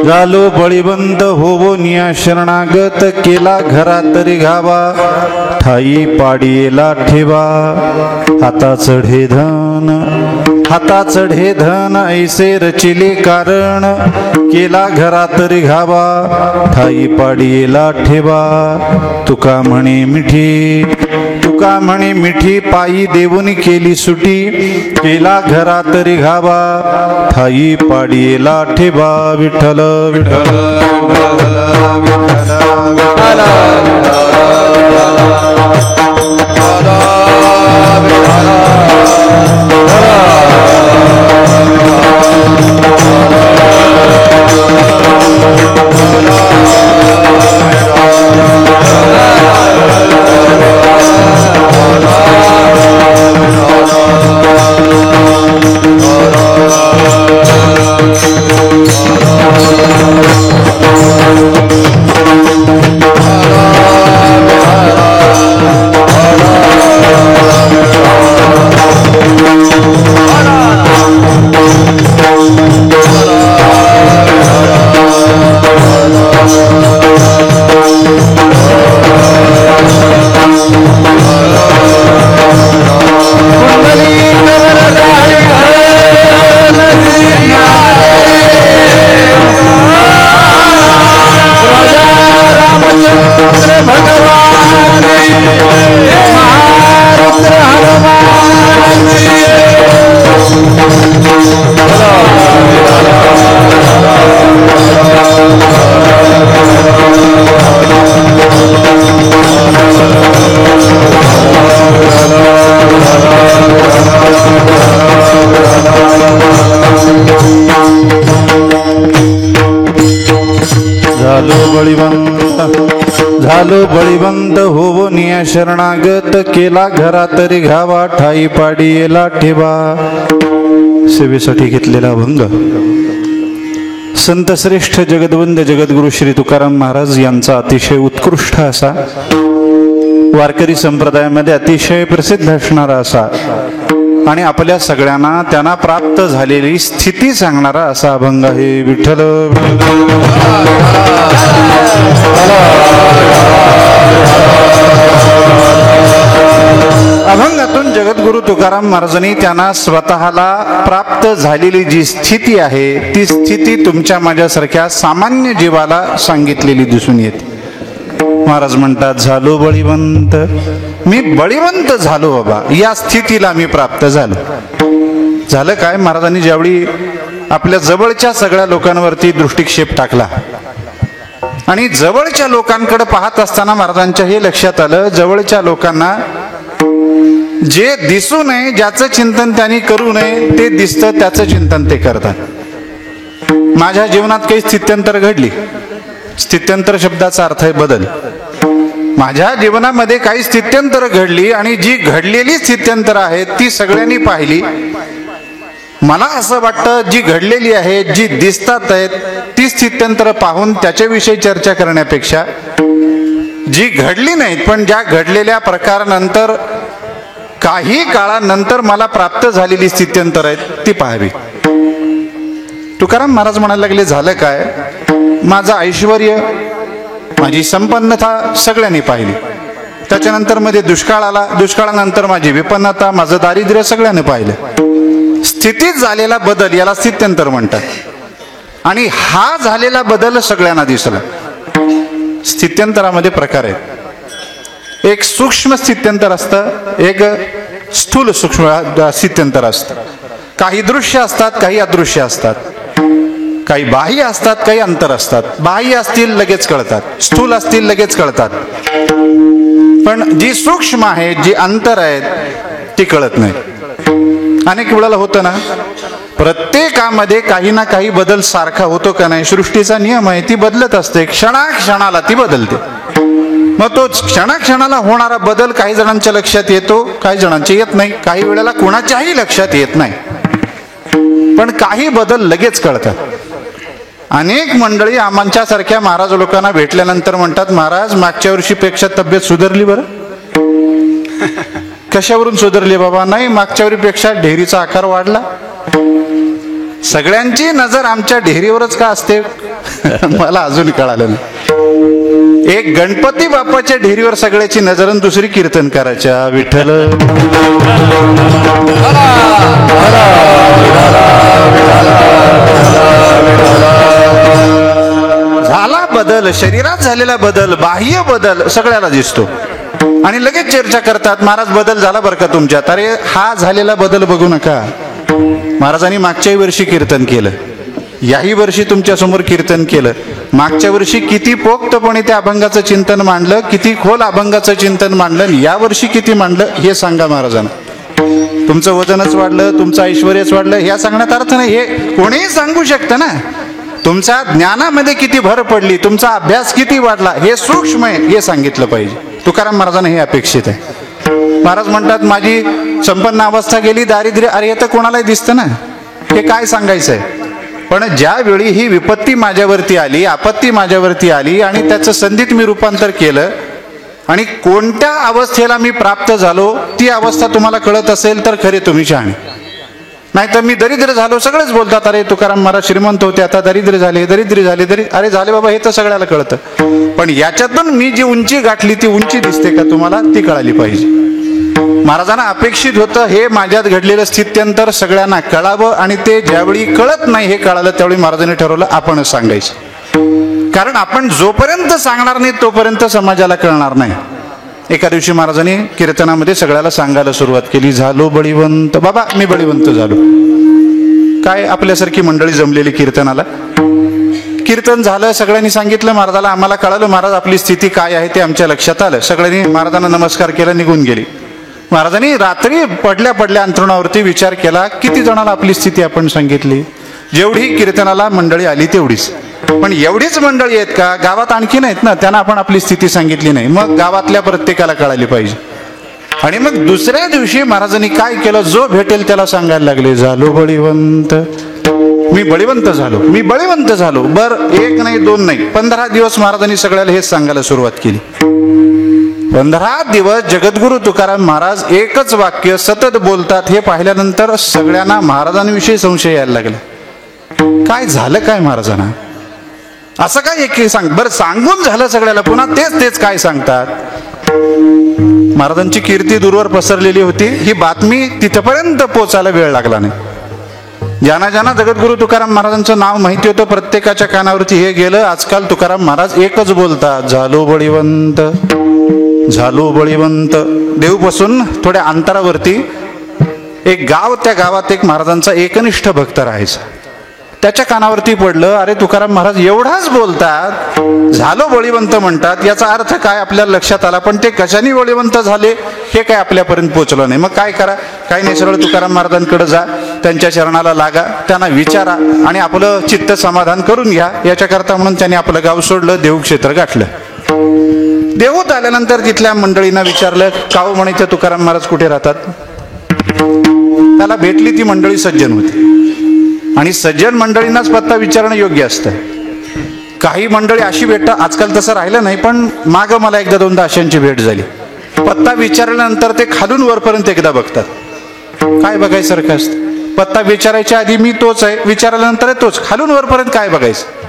झालो बळीबंद होवो निया शरणागत केला घरा तरी घावा ठाई पाडीला ठेवा हाता चढे धन ऐसे रचिले कारण केला घरा तरी घावा ठाई पाडीला ठेवा तुका म्हणे मिठी पायी देऊन केली सुटी केला घरा तरी घावा ठाई पाडीला ठेवा विठ्ठल विठ्ठल झालो बळीवंत होवो निया शरणागत केला घरा तरी घावा ठाई पाडीला ठेवा सेवेसाठी घेतलेला अभंग संत श्रेष्ठ जगदवंद जगद्गुरु श्री तुकाराम महाराज यांचा अतिशय उत्कृष्ट असा वारकरी संप्रदायामध्ये अतिशय प्रसिद्ध असणारा असा आणि आपल्या सगळ्यांना त्यांना प्राप्त झालेली स्थिती सांगणारा असा अभंग आहे विठ्ठल अभंगातून जगद्गुरु तुकाराम महाराजांनी त्यांना स्वतःला प्राप्त झालेली जी स्थिती आहे ती स्थिती तुमच्या माझ्यासारख्या सामान्य जीवाला सांगितलेली दिसून येते. महाराज म्हणतात झालो बळीवंत, मी बळीवंत झालो बाबा, या स्थितीला मी प्राप्त झालो. झालं काय, महाराजांनी ज्यावेळी आपल्या जवळच्या सगळ्या लोकांवरती दृष्टिक्षेप टाकला आणि जवळच्या लोकांकडे पाहत असताना महाराजांच्या हे लक्षात आलं, जवळच्या लोकांना जे दिसू नये, ज्याचं चिंतन त्यांनी करू नये, ते दिसतं त्याचं चिंतन ते करतात. माझ्या जीवनात काही स्थित्यंतर घडली. स्थित्यंतर शब्दाचा अर्थ आहे बदल. माझ्या जीवनामध्ये काही स्थित्यंतर घडली आणि जी घडलेली स्थित्यंतर आहेत ती सगळ्यांनी पाहिली. मला असं वाटतं जी घडलेली आहेत, जी दिसतात आहेत, ती स्थित्यंतर पाहून त्याच्याविषयी चर्चा करण्यापेक्षा जी घडली नाहीत पण ज्या घडलेल्या प्रकारानंतर काही काळानंतर मला प्राप्त झालेली स्थित्यंतर आहेत ती पाहावी. तुकाराम महाराज म्हणायला लागले, झालं काय, माझं ऐश्वर्य, माझी संपन्नता सगळ्यांनी पाहिली. त्याच्यानंतर मध्ये दुष्काळ आला, दुष्काळानंतर माझी विपन्नता, माझं दारिद्र्य सगळ्यांनी पाहिलं. स्थितीत झालेला बदल याला स्थित्यंतर म्हणतात. आणि हा झालेला बदल सगळ्यांना दिसला. स्थित्यंतरामध्ये प्रकार आहेत. एक सूक्ष्म स्थित्यंतर असतं, एक स्थूल सूक्ष्म स्थित्यंतर असतं. काही दृश्य असतात, काही अदृश्य असतात, काही बाह्य असतात, काही अंतर असतात. बाह्य असतील लगेच कळतात, स्थूल असतील लगेच कळतात, पण जी सूक्ष्म आहे, जी अंतर आहेत ती कळत नाही. अनेक वेळेला होतं ना, प्रत्येकामध्ये काही ना काही बदल सारखा होतो का नाही, सृष्टीचा नियम आहे, ती बदलत असते, क्षणाक्षणाला ती बदलते. मग तो क्षणाक्षणाला होणारा बदल काही जणांच्या लक्षात येतो, काही जणांच्या येत नाही, काही वेळेला कोणाच्याही लक्षात येत नाही, पण काही बदल लगेच कळतात. अनेक मंडळी आमच्या सारख्या महाराज लोकांना भेटल्यानंतर म्हणतात, महाराज मागच्या वर्षीपेक्षा तब्येत सुधारली बरं. कशावरून सुधारली बाबा? नाही, मागच्या वर्षीपेक्षा ढेरीचा आकार वाढला. सगळ्यांची नजर आमच्या ढेरीवरच का असते मला अजून कळालं नाही. एक गणपती बाप्पाच्या ढेरीवर सगळ्याची नजर आणि दुसरी कीर्तन करायच्या, विठ्ठल झाला बदल, शरीरात झालेला बदल, बाह्य बदल सगळ्याला दिसतो आणि लगेच चर्चा करतात, महाराज बदल झाला बरं का तुमच्यात. अरे हा झालेला बदल बघू नका. महाराजांनी मागच्याही वर्षी कीर्तन केलं, याही वर्षी तुमच्या समोर कीर्तन केलं. मागच्या वर्षी किती पोक्तपणे त्या अभंगाचं चिंतन मांडलं, किती खोल अभंगाचं चिंतन मांडलं, या वर्षी किती मांडलं हे सांगा महाराजांना. तुमचं वजनच वाढलं, तुमचं ऐश्वर्यच वाढलं, ह्या सांगण्यात अर्थ नाही. हे कोणीही सांगू शकतं ना. तुमच्या ज्ञानामध्ये किती भर पडली, तुमचा अभ्यास किती वाढला, हे सूक्ष्म आहे, हे सांगितलं पाहिजे. तुकाराम महाराजांना हे अपेक्षित आहे. महाराज म्हणतात, माझी संपन्न अवस्था गेली, दारिद्र्य, अरे हे तर कोणालाही दिसतं ना, हे काय सांगायचंय. पण ज्यावेळी ही विपत्ती माझ्यावरती आली, आपत्ती माझ्यावरती आली आणि त्याचं संधीत मी रूपांतर केलं आणि कोणत्या अवस्थेला मी प्राप्त झालो ती अवस्था तुम्हाला कळत असेल तर खरे तुम्ही शहाणे. नाही तर मी दरिद्र झालो, सगळेच बोलतात, अरे तुकाराम महाराज श्रीमंत होते, आता दरिद्र झाले, दरिद्री झाले, अरे झाले बाबा, हे तर सगळ्याला कळतं. पण याच्यातून मी जी उंची गाठली ती उंची दिसते का तुम्हाला, ती कळाली पाहिजे. महाराजांना अपेक्षित होतं हे माझ्यात घडलेलं स्थित्यंतर सगळ्यांना कळावं आणि ते ज्यावेळी कळत नाही हे कळालं त्यावेळी महाराजांनी ठरवलं आपणच सांगायचं. कारण आपण जोपर्यंत सांगणार नाही तोपर्यंत समाजाला कळणार नाही. एका दिवशी महाराजांनी कीर्तनामध्ये सगळ्याला सांगायला सुरुवात केली, झालो बळीवंत. बाबा मी बळीवंत झालो. काय आपल्यासारखी मंडळी जमलेली कीर्तनाला. कीर्तन झालं, सगळ्यांनी सांगितलं महाराजाला, आम्हाला कळालं महाराज आपली स्थिती काय आहे ते आमच्या लक्षात आलं. सगळ्यांनी महाराजांना नमस्कार केला, निघून गेली. महाराजांनी रात्री पडल्या अंथरुणावरती विचार केला, किती जणांना आपली स्थिती आपण सांगितली. जेवढी कीर्तनाला मंडळी आली तेवढीच. पण एवढीच मंडळी आहेत का, गावात आणखी नाहीत ना, त्यांना आपण आपली स्थिती सांगितली नाही. मग गावातल्या प्रत्येकाला कळाली पाहिजे. आणि मग दुसऱ्या दिवशी महाराजांनी काय केलं, जो भेटेल त्याला सांगायला लागले, झालो बळीवंत, मी बळीवंत झालो, मी बळीवंत झालो. बर, एक नाही, दोन नाही, 15 दिवस महाराजांनी सगळ्याला हेच सांगायला सुरुवात केली. 15 दिवस जगद्गुरु तुकाराम महाराज एकच वाक्य सतत बोलतात. हे पाहिल्यानंतर सगळ्यांना महाराजांविषयी संशय यायला लागला. काय झालं काय महाराजांना, असं काय एक सांग, बरं सांगून झालं सगळ्याला, पुन्हा तेच काय सांगतात. महाराजांची कीर्ती दूरवर पसरलेली होती. ही बातमी तिथपर्यंत पोचायला वेळ लागला नाही. ज्यांना जगद्गुरु तुकाराम महाराजांचं नाव माहिती होतं प्रत्येकाच्या कानावरती हे गेलं. आजकाल तुकाराम महाराज एकच बोलतात, झालो बळीवंत, झालो बळीवंत. देऊपासून थोड्या अंतरावरती एक गाव, त्या गावात एक महाराजांचा एकनिष्ठ भक्त राहायचा. त्याच्या कानावरती पडलं, अरे तुकाराम महाराज एवढाच बोलतात, झालो बळीवंत म्हणतात, याचा अर्थ काय आपल्याला लक्षात आला, पण ते कशाने बळीवंत झाले हे काय आपल्यापर्यंत पोहोचलं नाही. मग काय करा, काही नाही, सरळ तुकाराम महाराजांकडे जा, त्यांच्या चरणाला लागा, त्यांना विचारा आणि आपलं चित्त समाधान करून घ्या. याच्याकरता म्हणून त्यांनी आपलं गाव सोडलं, देवक्षेत्र गाठलं. देहूत आल्यानंतर तिथल्या मंडळींना विचारलं, काऊ म्हणायचं तुकाराम महाराज कुठे राहतात? त्याला भेटली ती मंडळी सज्जन होती, आणि सज्जन मंडळींनाच पत्ता विचारणं योग्य असतं. काही मंडळी अशी भेटतात, आजकाल तसं राहिलं नाही, पण माग मला एकदा दोनदा अशांची भेट झाली. पत्ता विचारल्यानंतर ते खालून वरपर्यंत एकदा बघतात. काय बघायसारखं असतं? पत्ता विचारायच्या आधी मी तोच आहे, विचारल्यानंतर तोच, खालून वरपर्यंत काय बघायचं?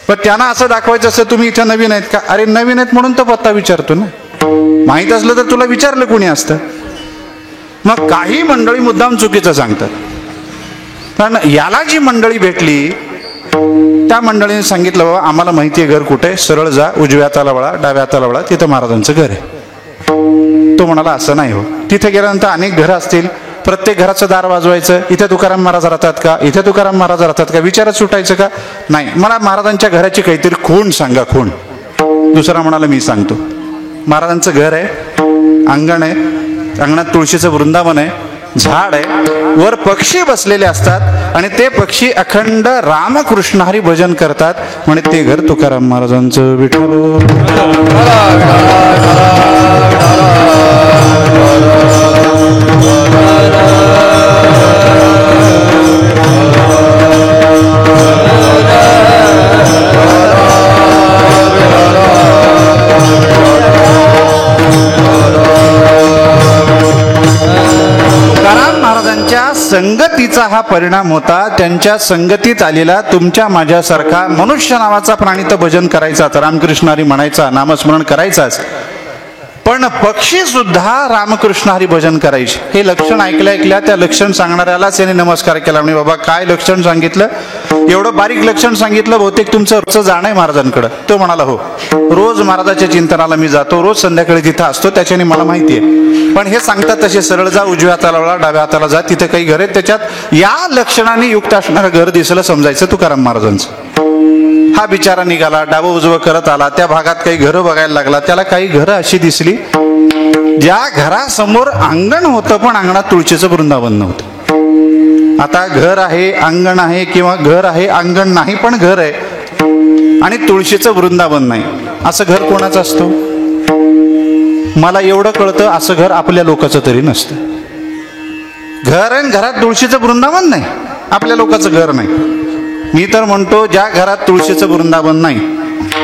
पण त्यांना असं दाखवायचं असं, तुम्ही इथं नवीन आहेत का? अरे नवीन आहेत म्हणून तो पत्ता विचारतो ना, माहीत असलं तर तुला विचारलं कोणी असतं? मग काही मंडळी मुद्दाम चुकीचं सांगतात. कारण याला जी मंडळी भेटली त्या मंडळीने सांगितलं, बाबा आम्हाला माहिती आहे घर कुठे, सरळ जा, उजव्या हाताला वळा, डाव्या हाताला वळा, तिथं महाराजांचं घर आहे. तो म्हणाला असं नाही हो. तिथे गेल्यानंतर अनेक घरं असतील, प्रत्येक घराचं दार वाजवायचं, इथे तुकाराम महाराज राहतात का, इथे तुकाराम महाराज राहतात का, विचारत सुटायचं का? नाही, मला महाराजांच्या घराची काहीतरी खूण सांगा, खूण. दुसरा म्हणाला मी सांगतो. महाराजांचं घर आहे, अंगण आहे, अंगणात तुळशीचं वृंदावन आहे, झाड आहे, वर पक्षी बसलेले असतात आणि ते पक्षी अखंड रामकृष्ण हरी भजन करतात, म्हणे ते घर तुकाराम महाराजांचं. विठ्ठल संगतीचा हा परिणाम होता. त्यांच्या संगतीत आलेला तुमच्या माझ्यासारखा मनुष्य नावाचा प्राणी तर भजन करायचाच, रामकृष्ण हरी म्हणायचा, नामस्मरण करायचाच, पण पक्षी सुद्धा रामकृष्ण हरी भजन करायचे. हे लक्षण ऐकल्या त्या लक्षण सांगणाऱ्यालाच याने नमस्कार केला. म्हणजे बाबा काय लक्षण सांगितलं, एवढं बारीक लक्षण सांगितलं, बहुतेक तुमचं रोजचं जाणं आहे महाराजांकडं. तो म्हणाला हो, रोज महाराजाच्या चिंतनाला मी जातो, रोज संध्याकाळी तिथं असतो, त्याच्याने मला माहिती आहे. पण हे सांगतात तसे सरळ जा, उजव्या हाताला वळा, डाव्या हाताला जा, तिथे काही घर आहेत, त्याच्यात या लक्षणाने युक्त असणारं घर दिसलं, समजायचं तुकाराम महाराजांचं. हा बिचारा निघाला, डावं उजवं करत आला, त्या भागात काही घरं बघायला लागला. त्याला काही घरं अशी दिसली ज्या घरासमोर अंगण होतं, पण अंगणात तुळशीचं वृंदावन नव्हतं. आता घर आहे, अंगण आहे, किंवा घर आहे, अंगण नाही, पण घर आहे आणि तुळशीचं वृंदावन नाही, असं घर कोणाचं असतं? मला एवढं कळतं, असं घर आपल्या लोकांचं तरी नसतं. घर आहे, घरात तुळशीचं वृंदावन नाही, आपल्या लोकांचं घर नाही. मी तर म्हणतो, ज्या घरात तुळशीचं वृंदावन नाही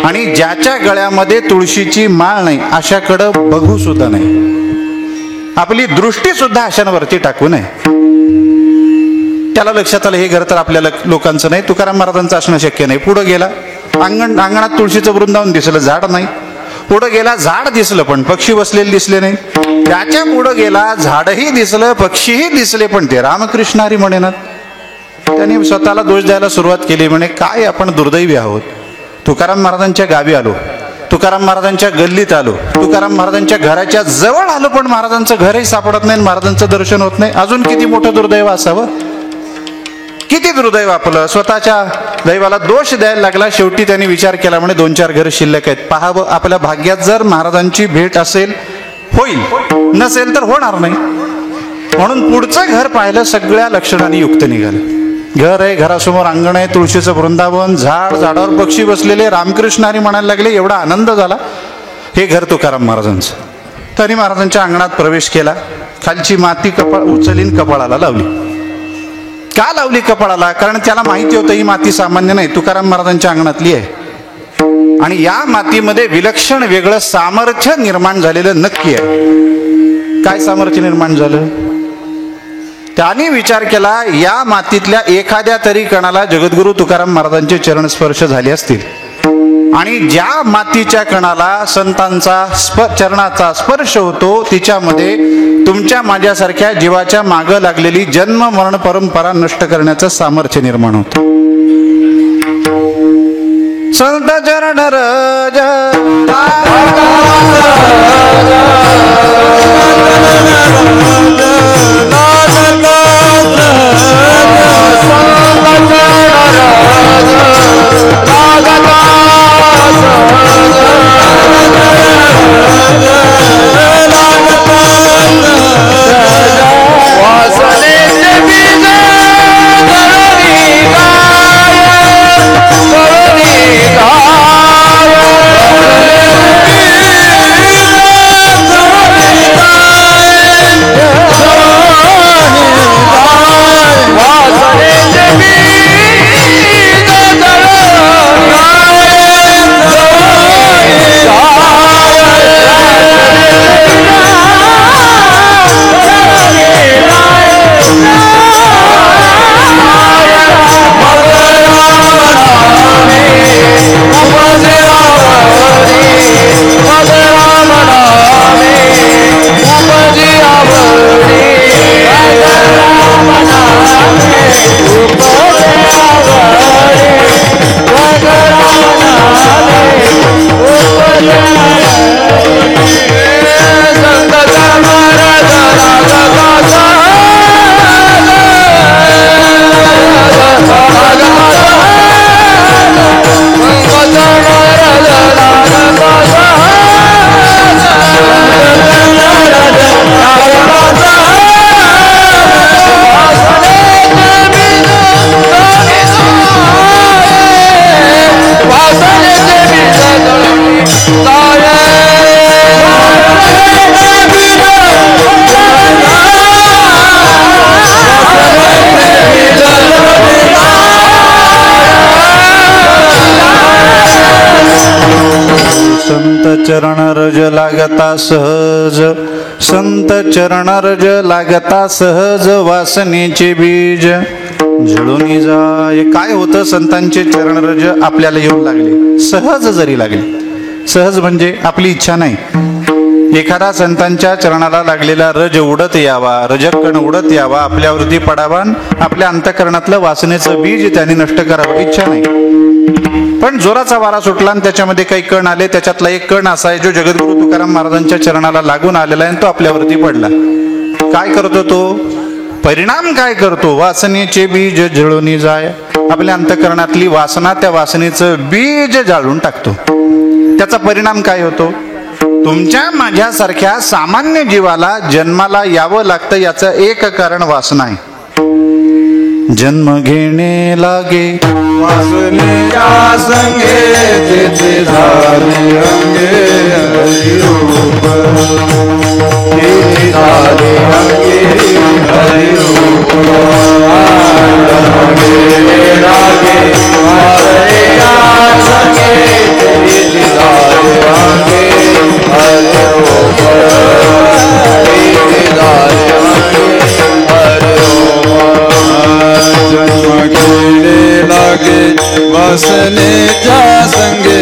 आणि ज्याच्या गळ्यामध्ये तुळशीची माळ नाही, अशाकडं बघू सुद्धा नाही, आपली दृष्टी सुद्धा अशांवरती टाकू नये. त्याला लक्षात आलं, हे घर तर आपल्या लोकांचं नाही, तुकाराम महाराजांचं असणं शक्य नाही. पुढे गेला, अंगणात तुळशीचं वृंदावन दिसलं, झाड नाही. पुढे गेला, झाड दिसलं, पण पक्षी बसलेले दिसले नाही. त्याच्या पुढे गेला, झाडही दिसलं, पक्षीही दिसले, पण ते रामकृष्ण हरी म्हणेनात. त्यांनी स्वतःला दोष द्यायला सुरुवात केली. म्हणे काय आपण दुर्दैवी आहोत. तुकाराम महाराजांच्या गावी आलो, तुकाराम महाराजांच्या गल्लीत आलो, तुकाराम महाराजांच्या घराच्या जवळ आलो, पण महाराजांचं घरही सापडत नाही, महाराजांचं दर्शन होत नाही. अजून किती मोठं दुर्दैव असावं, किती दुर्दैव आपलं. स्वतःच्या दैवाला दोष द्यायला लागला. शेवटी त्यांनी विचार केला, म्हणे 2-4 घर शिल्लक आहेत, पाहावं आपल्या भाग्यात जर महाराजांची भेट असेल होईल, नसेल तर होणार नाही. म्हणून पुढचं घर पाहिलं, सगळ्या लक्षणांनी युक्त निघालं. घर आहे, घरासमोर अंगण आहे, तुळशीचं वृंदावन, झाड, झाडावर पक्षी बसलेले, रामकृष्ण हरी म्हणायला लागले. एवढा आनंद झाला. हे घर तुकाराम महाराजांचं. त्यांनी महाराजांच्या अंगणात प्रवेश केला. खालची माती उचलीन कपाळाला लावली. का लावली कपाळाला? कारण त्याला माहिती होतं ही माती सामान्य नाही, तुकाराम महाराजांच्या अंगणातली आहे आणि या मातीमध्ये विलक्षण वेगळं सामर्थ्य निर्माण झालेलं नक्की आहे. काय सामर्थ्य निर्माण झालं? त्यांनी विचार केला, या मातीतल्या एखाद्या तरी कणाला जगद्गुरु तुकाराम महाराजांचे चरण स्पर्श झाले असतील आणि ज्या मातीच्या कणाला संतांचा चरणाचा स्पर्श होतो, तिच्यामध्ये तुमच्या माझ्यासारख्या जीवाच्या मागं लागलेली जन्म मरण परंपरा नष्ट करण्याचं सामर्थ्य निर्माण होतं. संत चरण रज चरण रज लागता सहज, संत चरण रज लागता सहज, वासनेचे बीज जळून जाय. काय होतं, संतांचे चरण रज आपल्याला येऊन लागले, सहज जरी लागले, सहज म्हणजे आपली इच्छा नाही, एखादा संतांच्या चरणाला लागलेला रज उडत यावा, रजकण उडत यावा, आपल्यावरती पडावा, आपल्या अंतःकरणातलं वासनेचं बीज त्यांनी नष्ट करावं, इच्छा नाही. पण जोराचा वारा सुटला आणि त्याच्यामध्ये काही कण आले, त्याच्यातला एक कण असा आहे जो जगद्गुरु तुकाराम महाराजांच्या चरणाला लागून आलेला आहे, तो आपल्यावरती पडला. काय करतो तो, परिणाम काय करतो, वासनेचे बीज जळून जाय. आपल्या अंतःकरणातली वासना, त्या वासनेचं बीज जाळून टाकतो. त्याचा परिणाम काय होतो, तुमच्या माझ्यासारख्या सामान्य जीवाला जन्माला यावं लागतं, याचं एक कारण वासना आहे. जन्म घेणे लागे वासनेच्या संगे, तेथे झाले अंगे हरिरूप, तेथे झाले अंगे हरिरूप. जन्म घेणे लागे वासनेच्या संगे, तेथे झाले अंगे हरिरूप, तेथे झाले अंगे हरिरूप. जन्म घेणे लागे वासनेच्या संगे,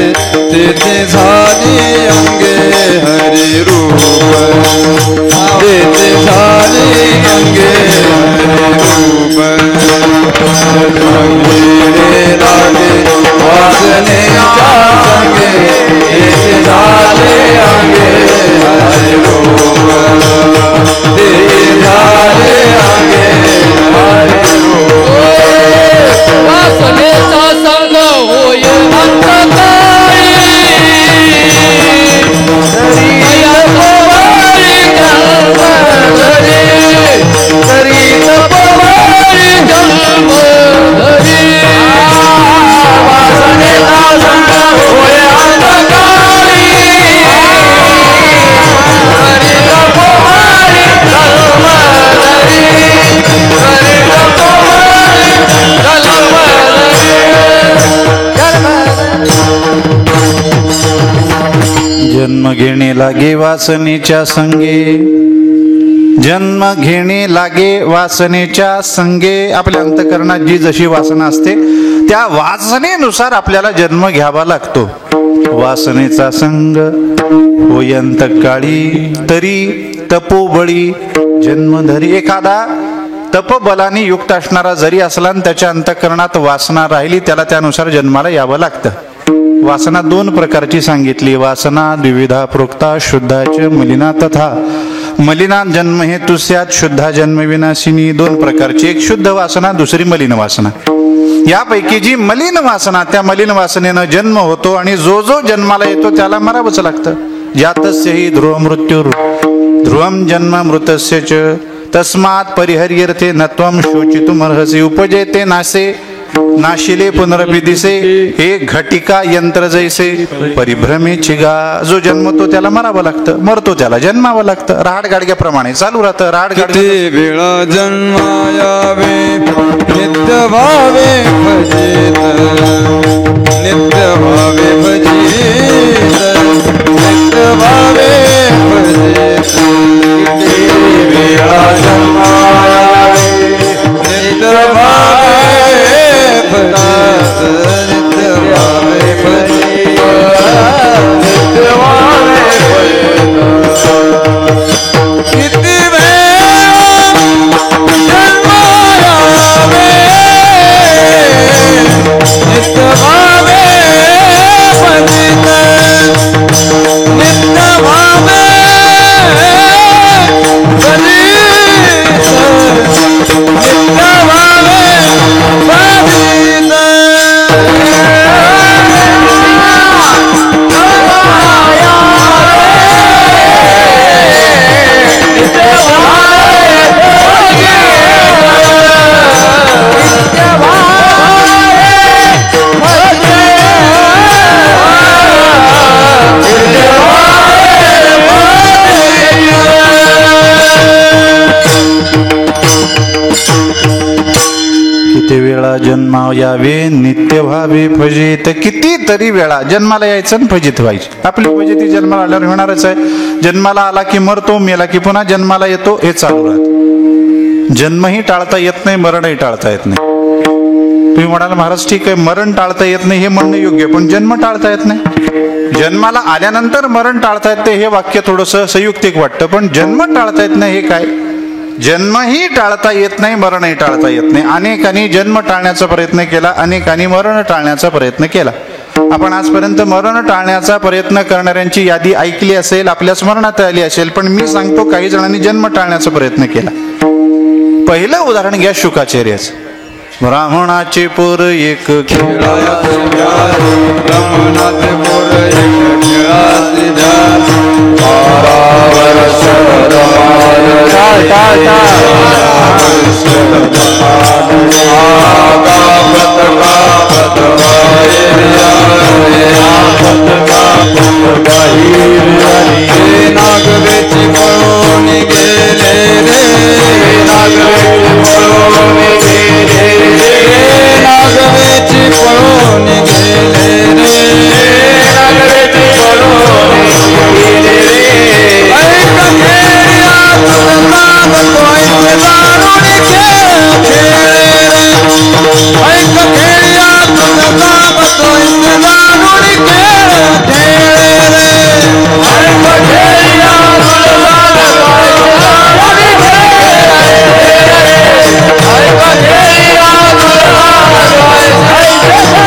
तेथे झाले अंगे हरिरूप, तेथे झाले अंगे हरिरूप. जन्म घेणे लागे वासनेच्या संगे, तेथे झाले अंगे हरिरूप, तेथे झाले अंगे हरिरूप. वासनेचा संग होय अंतकाळी, तरी तपोवारी जन्मधरी, तरी तपोवारी जन्मधरी. वासनेचा संग होय अंतकाळी, तरी तपोवारी जन्मधरी, तरी तपोवारी जन्म घेणे लागे वासनेच्या संगे, जन्म घेणे लागे वासनेच्या संगे. आपल्या अंतःकरणात जी जशी वासना असते, त्या वासनेनुसार आपल्याला जन्म घ्यावा लागतो. वासनेचा संग होय अंतकाळी, तरी तपोबळी जन्मधरी. एखादा तपबलाने युक्त असणारा जरी असला आणि त्याच्या अंतःकरणात वासना राहिली, त्याला त्यानुसार जन्माला यावं लागतं. वासना दोन प्रकारची सांगितली, वासना द्विविधा प्रोक्ता, शुद्धाच मलिना तथा. मलिना जन्म हेतु स्यात्, शुद्धा जन्म विनाशिनी. दोन प्रकारची, एक शुद्ध वासना, दुसरी मलिन वासना. यापैकी जी मलिन वासना, त्या मलिन वासनेनं जन्म होतो आणि जो जो जन्माला येतो त्याला मरावंच लागतं. जातस्य हि ध्रुव मृत्युर ध्रुवम जन्म मृतस्य च, तस्मात् परिहर्यर्थे न त्वं शोचितुमर्हसि. उपजेते नासे नाशिले पुनरपि दिसे, हे घटिका यंत्र जैसे परिभ्रमेची गा. जो जन्मतो त्याला मरावं लागतं, मरतो त्याला जन्मावं लागतं. राहाड गाडग्याप्रमाणे चालू राहतं. राहाड किती वेळा जन्मायावे नित्य भावे भजित, नित्य भावे भजित, नित्य भावे भजित. किती वेळा जन्मायावे नित्य भावे भजित, नित्य भावे भजित, नित्य भावे भजित. किती जन्मायावे नित्य भावे भजित, नित्य भावे जन्मा यावे नित्य व्हावे फजित. कितीतरी वेळा जन्माला यायचं आणि फजित व्हायचं. आपली फजिती जन्माला आल्यावर होणारच आहे. जन्माला आला की मरतो, मेला की पुन्हा जन्माला येतो, हे चालू राहत. जन्मही टाळता येत नाही, मरणही टाळता येत नाही. तुम्ही म्हणाल महाराज ठीक आहे, मरण टाळता येत नाही हे म्हणणं योग्य, पण जन्म टाळता येत नाही. जन्माला आल्यानंतर मरण टाळता येते हे वाक्य थोडस संयुक्तिक वाटतं, पण जन्म टाळता येत नाही हे काय? जन्मही टाळता येत नाही, मरणही टाळता येत नाही. अनेकांनी जन्म टाळण्याचा प्रयत्न केला, अनेकांनी मरण टाळण्याचा प्रयत्न केला. आपण आजपर्यंत मरण टाळण्याचा प्रयत्न करणाऱ्यांची यादी ऐकली असेल, आपल्या स्मरणात आली असेल, पण मी सांगतो काही जणांनी जन्म टाळण्याचा प्रयत्न केला. पहिलं उदाहरण घ्या शुकाचार्याचं. ब्राह्मणाचे पोर एक खेळायाचे व्याले, ब्राह्मणाचे पोर एक खेळाचे व्याले. 12 वर्ष रमाल रे, 12 वर्ष रमाल रे. कापत कापत बाहेर आले, कापत कापत बाहेर आले. नागवेची पळून गेले रे, नागवेची पळून गेले रे. नागवेची पळून गेले रे, नागवेची पळून गेले रे. ऐक खेळ्या तुझा बतोय जाणून खेळ खेळे रे. ऐक खेळ्या तुझा बतोय जाणून खेळ खेळे रे. ऐक खेळ्या तुझा बतोय जाणून खेळ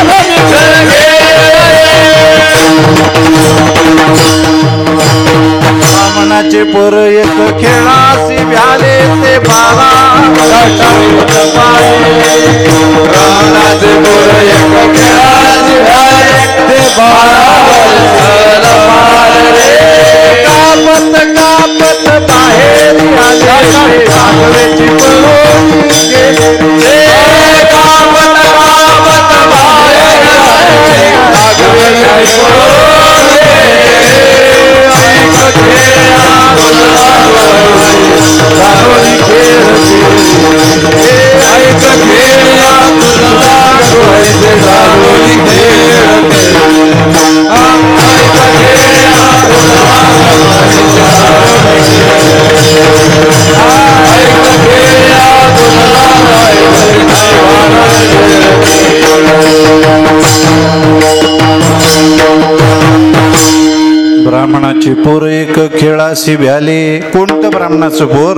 ऐक खेळ्या ब्राह्मणाचे पोर एक खेळासी व्याले ते 12 प्राणाचे पोर एक खेळाचे व्याले ते 12 रे. कापत कापत बाहेर आले, नागवेची पळून गेले रे. कापत कापत बाहेर आले, नागवेची पळून गेले रे. ऐक खेळा तुझा जाणून खेळ खेळे. ऐक खेळा तुझा डोळे जाणून खेळ खेळे. ऐक खेळा तुझा ब्राह्मणाचे पोर एक खेळासी भ्याले. कोणतं ब्राह्मणाचं पोर?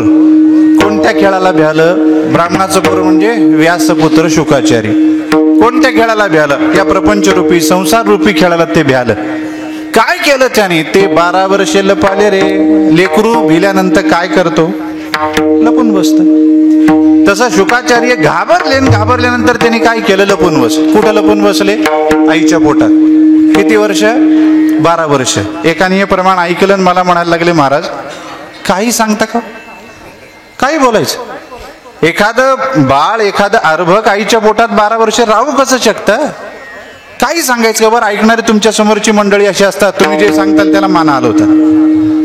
कोणत्या खेळाला भ्यालं? ब्राह्मणाचं पोर म्हणजे व्यासपुत्र शुकाचार्य. कोणत्या खेळाला भ्यालं? या प्रपंचरूपी संसार रूपी खेळाला ते भ्यालं. काय केलं त्याने? ते 12 वर्षे लपाले रे. लेकरू भिल्यानंतर काय करतो? लपून बसत. तसा शुकाचार्य घाबरल्यानंतर त्यांनी काय केलं? लपून बस. कुठं लपून बसले? आईच्या पोटात. किती वर्ष? 12 वर्ष. एकाने हे प्रमाण ऐकलं आणि मला म्हणायला लागले महाराज काही सांगता का? काही बोलायचं? एखादं बाळ, एखादं अर्भक आईच्या पोटात 12 वर्ष राहू कसं शकतं? काही सांगायचं का? बरं ऐकणारे तुमच्या समोरची मंडळी अशी असतात, तुम्ही जे सांगताल त्याला मान हलवतात.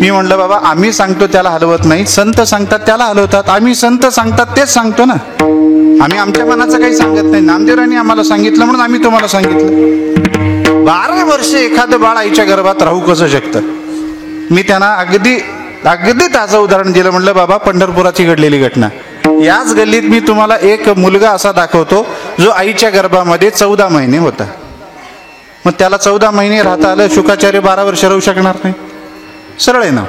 मी म्हणलं बाबा आम्ही सांगतो त्याला हलवत नाही, संत सांगतात त्याला हलवतात. आम्ही संत सांगतात तेच सांगतो ना. आम्ही आमच्या मनाचं काही सांगत नाही. नामदेवरांनी आम्हाला सांगितलं म्हणून आम्ही तुम्हाला सांगितलं. 12 वर्ष एखादं बाळ आईच्या गर्भात राहू कसं शकतं? मी त्यांना अगदी ताजं उदाहरण दिलं. म्हणलं बाबा पंढरपुराची घडलेली घटना. याच गल्लीत मी तुम्हाला एक मुलगा असा दाखवतो जो आईच्या गर्भामध्ये 14 महिने होता. मग त्याला 14 महिने राहता आलं. शुकाचार्य 12 वर्ष राहू शकणार नाही? सरळ आहे ना.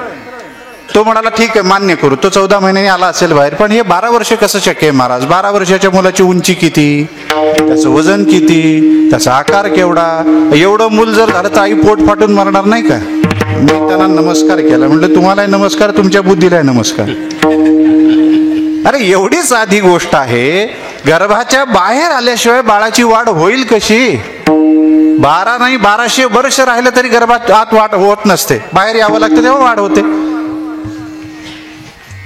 तो म्हणाला ठीक आहे मान्य करू, तो 14 महिन्यांनी आला असेल बाहेर, पण हे 12 वर्ष कसं शक्य आहे महाराज? 12 वर्षाच्या मुलाची उंची किती, त्याचं वजन किती, त्याचा आकार केवढा? एवढं मूल जर झालं तर आई पोट फाटून मरणार नाही का? मी त्यांना नमस्कार केला. म्हटलं तुम्हालाही नमस्कार, तुमच्या बुद्धीलाही नमस्कार. अरे एवढी साधी गोष्ट आहे. गर्भाच्या बाहेर आल्याशिवाय बाळाची वाढ होईल कशी? 12 नाही 1200 वर्ष राहिलं तरी गर्भात आत वाढ होत नसते. बाहेर यावं लागतं तेव्हा वाढ होते.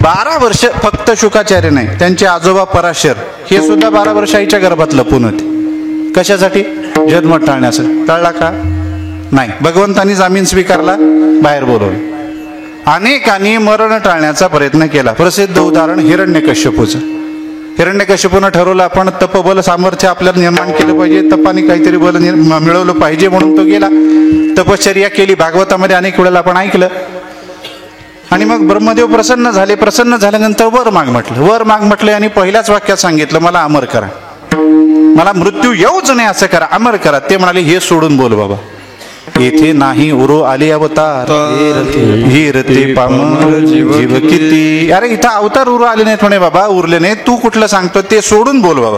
12 वर्ष फक्त शुकाचार्य नाही, त्यांचे आजोबा पराशर हे सुद्धा 12 वर्ष आईच्या गर्भात लपून होते. कशासाठी? जन्म टाळण्यासाठी. टाळला का? नाही. भगवंतानी जामीन स्वीकारला, बाहेर बोलवलं. अनेकांनी मरण टाळण्याचा प्रयत्न केला. प्रसिद्ध उदाहरण हिरण्यकश्यपूचं. हिरण्यकशिपूनं ठरवलं आपण तपबल सामर्थ्य आपल्याला निर्माण केलं पाहिजे, तपाने काहीतरी बल मिळवलं पाहिजे, म्हणून तो गेला, तपश्चर्या केली. भागवतामध्ये अनेक वेळेला आपण ऐकलं. आणि मग ब्रह्मदेव प्रसन्न झाले. प्रसन्न झाल्यानंतर वर माग म्हटलं. वर माग म्हटलं आणि पहिल्याच वाक्यात सांगितलं, मला अमर करा, मला मृत्यू येऊच नाही असं करा, अमर करा. ते म्हणाले, हे सोडून बोल बाबा, येथे नाही उरो आले अवतार, ही रते पामर जीव किती. अरे इथं अवतार उरो आले नाहीत म्हणे बाबा, उरले नाही, तू कुठलं सांगतो ते सोडून बोल बाबा.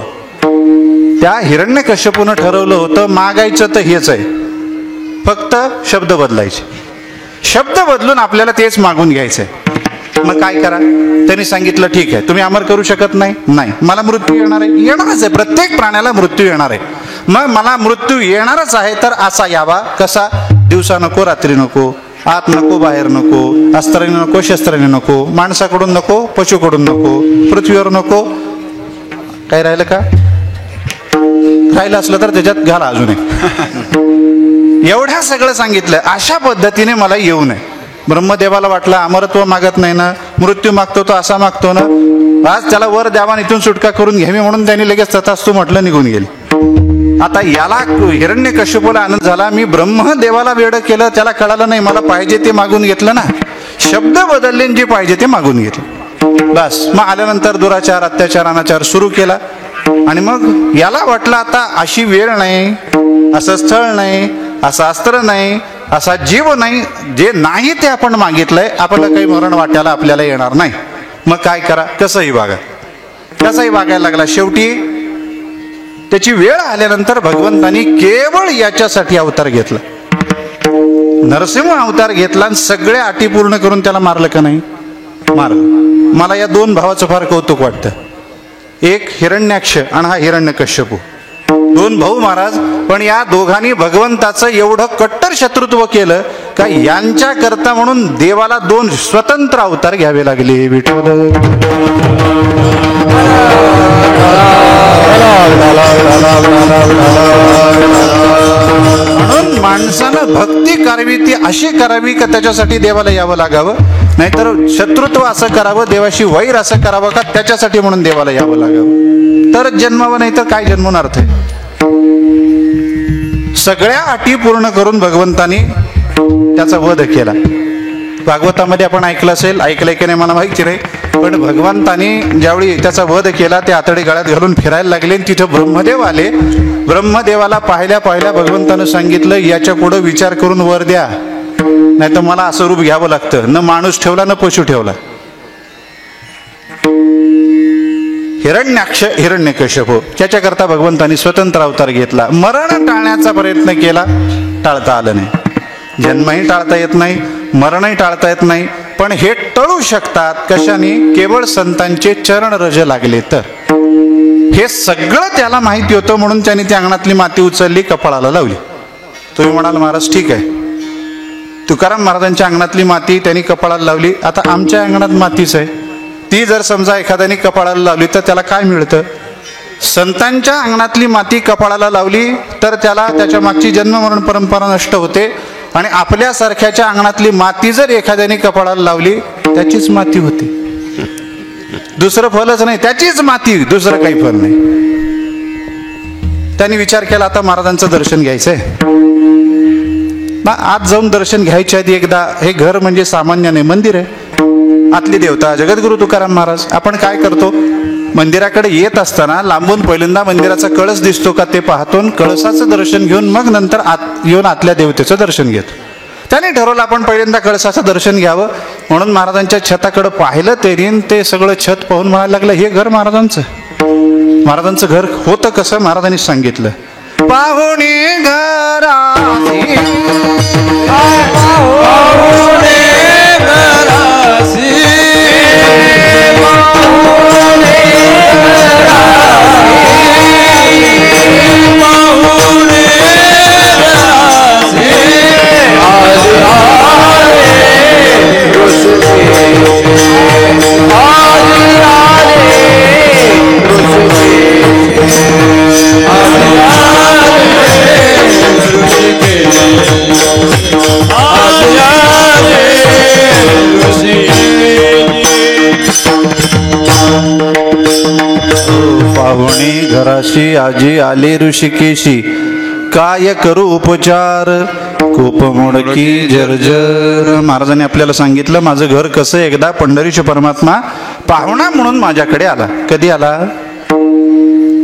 त्या हिरण्यकश्यपूनं ठरवलं होतं मागायचं तर हेच आहे, फक्त शब्द बदलायचे, शब्द बदलून आपल्याला तेच मागून घ्यायचंय. मग काय करा, त्यांनी सांगितलं ठीक आहे, तुम्ही अमर करू शकत नाही, नाही मला मृत्यू येणार आहे, येणारच आहे, प्रत्येक प्राण्याला मृत्यू येणार आहे. मग मला मृत्यू येणारच आहे तर असा यावा, कसा, दिवसा नको रात्री नको, आत नको बाहेर नको, अस्त्राने नको शस्त्राने नको, माणसाकडून नको पशुकडून नको, पृथ्वीवर नको. काय राहिलं का, राहिलं असलं तर त्याच्यात घाला अजून एवढ्या सगळं सांगितलं. अशा पद्धतीने मला येऊ नये. ब्रह्मदेवाला वाटलं अमरत्व मागत नाही ना, मृत्यू मागतो तो असा मागतो ना, आज त्याला वर द्यावा, इथून सुटका करून घ्यावी, म्हणून त्यांनी लगेच तथास्तु म्हटलं, निघून गेले. आता याला हिरण्यकश्यपूला आनंद झाला, मी ब्रह्मदेवाला वेडं केलं, त्याला कळालं नाही, मला पाहिजे ते मागून घेतलं ना, शब्द बदलले, जे पाहिजे ते मागून घेतलं. बस मग आल्यानंतर दुराचार अत्याचार अनाचार सुरू केला. आणि मग याला वाटलं आता अशी वेळ नाही, असं स्थळ नाही, असं अस्त्र नाही, असा जीव नाही, जे नाही ते आपण मागितलंय, आपलं काही मरण वाट्याला आपल्याला येणार नाही. मग काय करा, कसंही वागा, कसंही वागायला लागला. शेवटी त्याची वेळ आल्यानंतर भगवंतानी केवळ याच्यासाठी अवतार घेतला, नरसिंह अवतार घेतला, आणि सगळ्या अटी पूर्ण करून त्याला मारलं का नाही, मारलं. मला या दोन भावाचं फार कौतुक वाटतं, एक हिरण्याक्ष आणि हा हिरण्यकश्यपू, दोन भाऊ महाराज. पण या दोघांनी भगवंताचं एवढं कट्टर शत्रुत्व केलं का यांच्या करता म्हणून देवाला दोन स्वतंत्र अवतार घ्यावे लागले. विठ्ठल म्हणून माणसानं भक्ती करावी ती अशी करावी का त्याच्यासाठी देवाला यावं लागावं, नाहीतर शत्रुत्व असं करावं, देवाशी वैर असं करावं का त्याच्यासाठी म्हणून देवाला यावं लागावं, तर जन्मावं, नाही तर काय जन्मून अर्थ आहे. सगळ्या अटी पूर्ण करून भगवंतानी त्याचा वध केला. भागवतामध्ये आपण ऐकलं असेल, ऐकलंय की नाही मला माहिती नाही, पण भगवंतानी ज्यावेळी त्याचा वध केला, ते आतडे गळ्यात घालून फिरायला लागले. तिथं ब्रह्मदेव आले. ब्रह्मदेवाला पाहिल्या पाहिल्या भगवंतानं सांगितलं, याच्या पुढे विचार करून वर द्या, नाही तर मला असं रूप घ्यावं लागतं. न माणूस ठेवला न पशु ठेवला. हिरण्याक्ष हिरण्यकश्यप, त्याच्याकरता भगवंतानी स्वतंत्र अवतार घेतला. मरण टाळण्याचा प्रयत्न केला, टाळता आलं नाही. जन्मही टाळता येत नाही, मरणही टाळता येत नाही, पण हे टळू शकतात कशाने, केवळ संतांचे चरण रज लागले तर. हे सगळं त्याला माहिती होतं, म्हणून त्यांनी त्या अंगणातली माती उचलली, कपाळाला लावली. तुम्ही म्हणाल महाराज ठीक आहे, तुकाराम महाराजांच्या अंगणातली माती त्यांनी कपाळाला लावली, आता आमच्या अंगणात मातीच आहे, ती जर समजा एखाद्याने कपाळाला लावली तर त्याला काय मिळतं. संतांच्या अंगणातली माती कपाळाला लावली तर त्याला त्याच्या मागची जन्म मरण परंपरा नष्ट होते, आणि आपल्यासारख्याच्या अंगणातली माती जर एखाद्याने कपाळाला लावली त्याचीच माती होते, दुसरं फलच नाही, त्याचीच माती, दुसरं काही फल नाही. त्यांनी विचार केला आता महाराजांचं दर्शन घ्यायचंय, आत जाऊन दर्शन घ्यायच्या आधी एकदा, हे घर म्हणजे सामान्य नाही, मंदिर आहे, आतली देवता जगद्गुरु तुकाराम महाराज. आपण काय करतो, मंदिराकडे येत असताना लांबून पहिल्यांदा मंदिराचा कळस दिसतो का ते पाहतो, कळसाचं दर्शन घेऊन मग नंतर आत येऊन आतल्या देवतेचं दर्शन घेतो. त्याने ठरवलं आपण पहिल्यांदा कळसाचं दर्शन घ्यावं, म्हणून महाराजांच्या छताकडे पाहिलं त्यांनी. ते सगळं छत पाहून म्हणायला लागलं, हे घर महाराजांचं. महाराजांचं घर होतं कसं, महाराजांनी सांगितलं, पाहुणे घरासी घराशी आजी आले ऋषिकेशी, काय करू उपचार खूप मोडकी जर्जर. महाराजांनी आपल्याला सांगितलं माझं घर कसं. एकदा पंढरीचे परमात्मा पाहुणा म्हणून माझ्याकडे आला. कधी आला,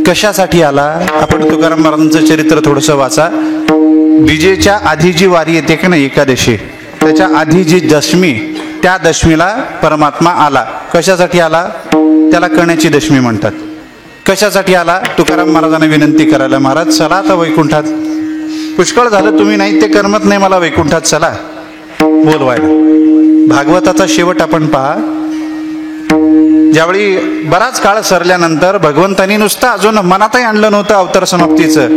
कशासाठी आला? आपण तुकाराम महाराजांचं चरित्र थोडंसं वाचा. विजेच्या आधी जी वारी येते की नाही एकादशी, त्याच्या आधी जी दशमी, त्या दशमीला परमात्मा आला. कशासाठी आला? त्याला कण्याची दशमी म्हणतात. कशासाठी आला? तुकाराम महाराजांना विनंती करायला, महाराज चला आता वैकुंठात, पुष्कळ झालं तुम्ही नाही ते करमत नाही मला, वैकुंठात चला बोलवायला. भागवताचा शेवट आपण पहा. ज्यावेळी बराच काळ सरल्यानंतर भगवंतांनी नुसतं अजून मनातही आणलं नव्हतं अवतार समाप्तीचं,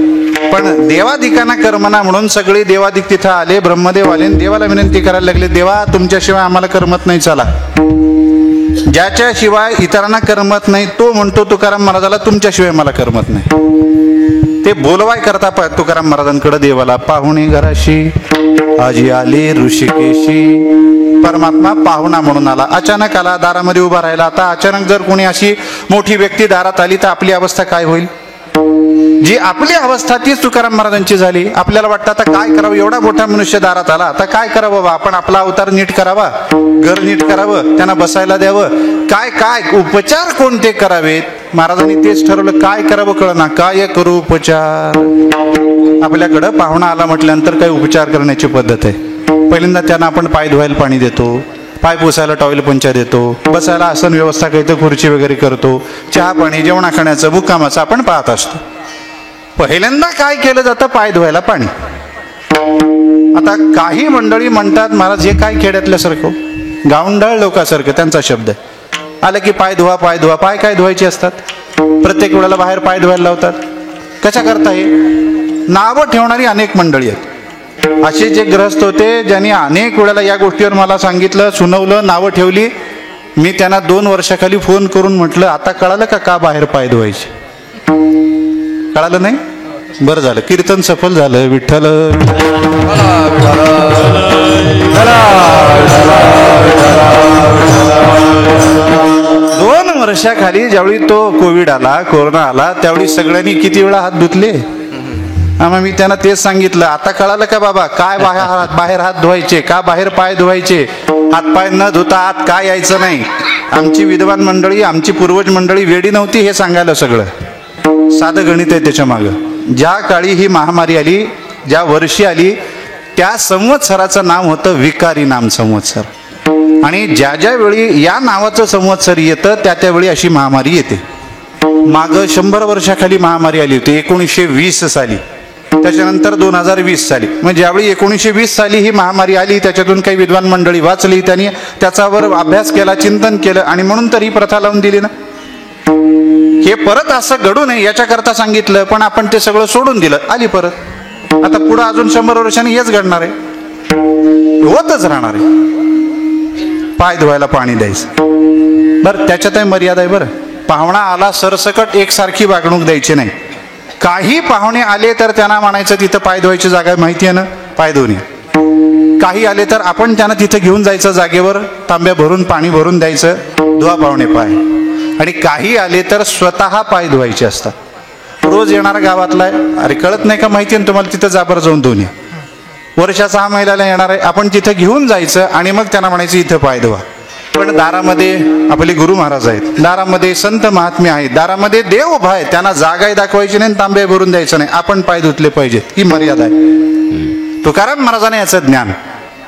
पण देवादिकांना करमना म्हणून सगळे देवादिक तिथं आले. ब्रह्मदेव आले, देवाला विनंती करायला लागले, देवा तुमच्याशिवाय आम्हाला करमत नाही, चला. ज्याच्याशिवाय इतरांना करमत नाही तो म्हणतो तुकाराम महाराजाला तुमच्याशिवाय मला करमत नाही. ते बोलवाय करता तुकाराम महाराजांकडे देवाला, पाहुणे घराशी आजी आले ऋषिकेशी. परमात्मा पाहुणा म्हणून आला, अचानक आला, दारामध्ये उभा राहिला. आता अचानक जर कोणी अशी मोठी व्यक्ती दारात आली तर आपली अवस्था काय होईल? जी आपली अवस्था तीच तुकाराम महाराजांची झाली. आपल्याला वाटतं आता काय करावं, एवढा मोठा मनुष्य दारात आला, आता काय करावं बाबा, आपण आपला अवतार नीट करावा, घर नीट करावं, त्यांना बसायला द्यावं, काय काय उपचार कोणते करावेत. महाराजांनी तेच ठरवलं, काय करावं कळना, काय करू उपचार. आपल्याकडं पाहुणा आला म्हटल्यानंतर काही उपचार करण्याची पद्धत आहे. पहिल्यांदा त्यांना आपण पाय धुवायला पाणी देतो, पाय पुसायला टॉवेल पंचा देतो, बसायला आसन व्यवस्था काही तर खुर्ची वगैरे करतो, चहा पाणी जेवणा खाण्याचं मुक्कामाचं आपण पाहत असतो. पहिल्यांदा काय केलं जातं? पाय धुवायला पाणी. आता काही मंडळी म्हणतात महाराज हे काय खेड्यातल्यासारखं, गावंढळ लोकांसारखं त्यांचा शब्द आला की पाय धुवा पाय धुवा. पाय काय धुवायचे असतात? प्रत्येक वेळेला बाहेर पाय धुवायला लावतात. कशा करता? हे नावं ठेवणारी अनेक मंडळी आहेत. असे जे ग्रहस्थ होते ज्यांनी अनेक वेळेला या गोष्टीवर मला सांगितलं, सुनवलं, नावं ठेवली. मी त्यांना 2 वर्षाखाली फोन करून म्हटलं आता कळालं का बाहेर पाय धुवायचे? कळालं नाही? बरं झालं, कीर्तन सफल झालं. विठ्ठल 2 वर्षाखाली ज्यावेळी तो कोविड आला, कोरोना आला, त्यावेळी सगळ्यांनी किती वेळा हात धुतले? मग मी त्यांना तेच सांगितलं, आता कळालं का बाबा काय बाहेर हात धुवायचे, का बाहेर पाय धुवायचे, हात पाय न धुता आत काय यायचं नाही. आमची विद्वान मंडळी, आमची पूर्वज मंडळी वेडी नव्हती हे सांगायला. सगळं साधं गणित आहे त्याच्या मागं. ज्या काळी ही महामारी आली, ज्या वर्षी आली, त्या संवत्सराचं नाव होतं विकारी नाम संवत्सर. आणि ज्या ज्या वेळी या नावाचं संवत्सर येतं त्या त्यावेळी अशी महामारी येते. माग 100 वर्षाखाली महामारी आली होती 1920 साली, त्याच्यानंतर 2020 साली. म्हणजे ज्यावेळी 1920 साली ही महामारी आली, त्याच्यातून काही विद्वान मंडळी वाचली, त्यांनी त्याच्यावर अभ्यास केला, चिंतन केलं, आणि म्हणून तर ही प्रथा लावून दिली ना. हे परत असं घडू नये याच्याकरता सांगितलं, पण आपण ते सगळं सोडून दिलं, आली परत. आता पुढे अजून 100 वर्षांनी हेच घडणार आहे, होतच राहणार आहे. पाय धुवायला पाणी द्यायचं. बरं, त्याच्यातही मर्यादा आहे. बरं, पाहुणा आला सरसकट एकसारखी वागणूक द्यायची नाही. काही पाहुणे आले तर त्यांना म्हणायचं तिथं पाय धुवायची जागा माहिती आहे ना, पाय धुवून या. काही आले तर आपण त्यांना तिथं घेऊन जायचं, जागेवर तांब्या भरून पाणी भरून द्यायचं, धुवा पाहुणे पाय. आणि काही आले तर स्वतः पाय धुवायचे असतात. रोज येणारा गावातला आहे, अरे कळत नाही का, माहिती आहे तुम्हाला, तिथं जाबर जाऊन धुवून या. वर्षाचा 6 महिन्याला येणार आहे, आपण तिथं घेऊन जायचं आणि मग त्यांना म्हणायचं इथं पाय धुवा. पण दारामध्ये आपले गुरु महाराज आहेत, दारामध्ये संत महात्मे आहेत, दारामध्ये देव उभा आहे, त्यांना जागाही दाखवायची नाही, तांबे भरून द्यायचं नाही, आपण पाय धुतले पाहिजेत, ही मर्यादा आहे. तुकाराम महाराजांनी याचं ज्ञान.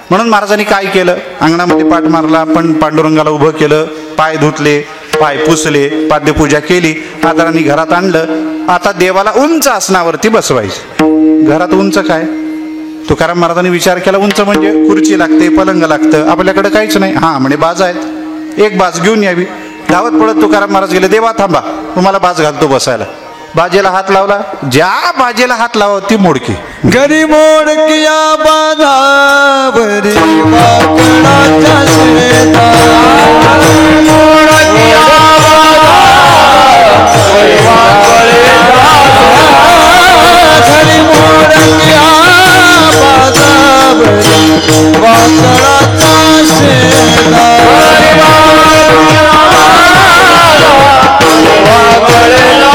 म्हणून महाराजांनी काय केलं, अंगणामध्ये पाठ मारला, पण पांडुरंगाला उभं केलं, पाय धुतले, पाय पुसले, पाद्यपूजा केली, आदरांनी घरात आणलं. आता देवाला उंच आसनावरती बसवायचं. घरात उंच काय? तुकाराम महाराजांनी विचार केला, उंच म्हणजे खुर्ची लागते, पलंग लागतं, आपल्याकडे काहीच नाही. हा म्हणे बाज आहेत, एक बाज घेऊन यावी. धावत पडत तुकाराम महाराज गेले, देवा थांबा, तुम्हाला बाज घालतो बसायला. बाजेला हात लावला, ज्या बाजेला हात लावा ती मोडकी. घरी मोडकिया बाजावरी वाकडाच्या शेतात, मोडकिया बाजावरी घरी मोडकिया बाजावरी वाकडाच्या शेतात, वाकडेला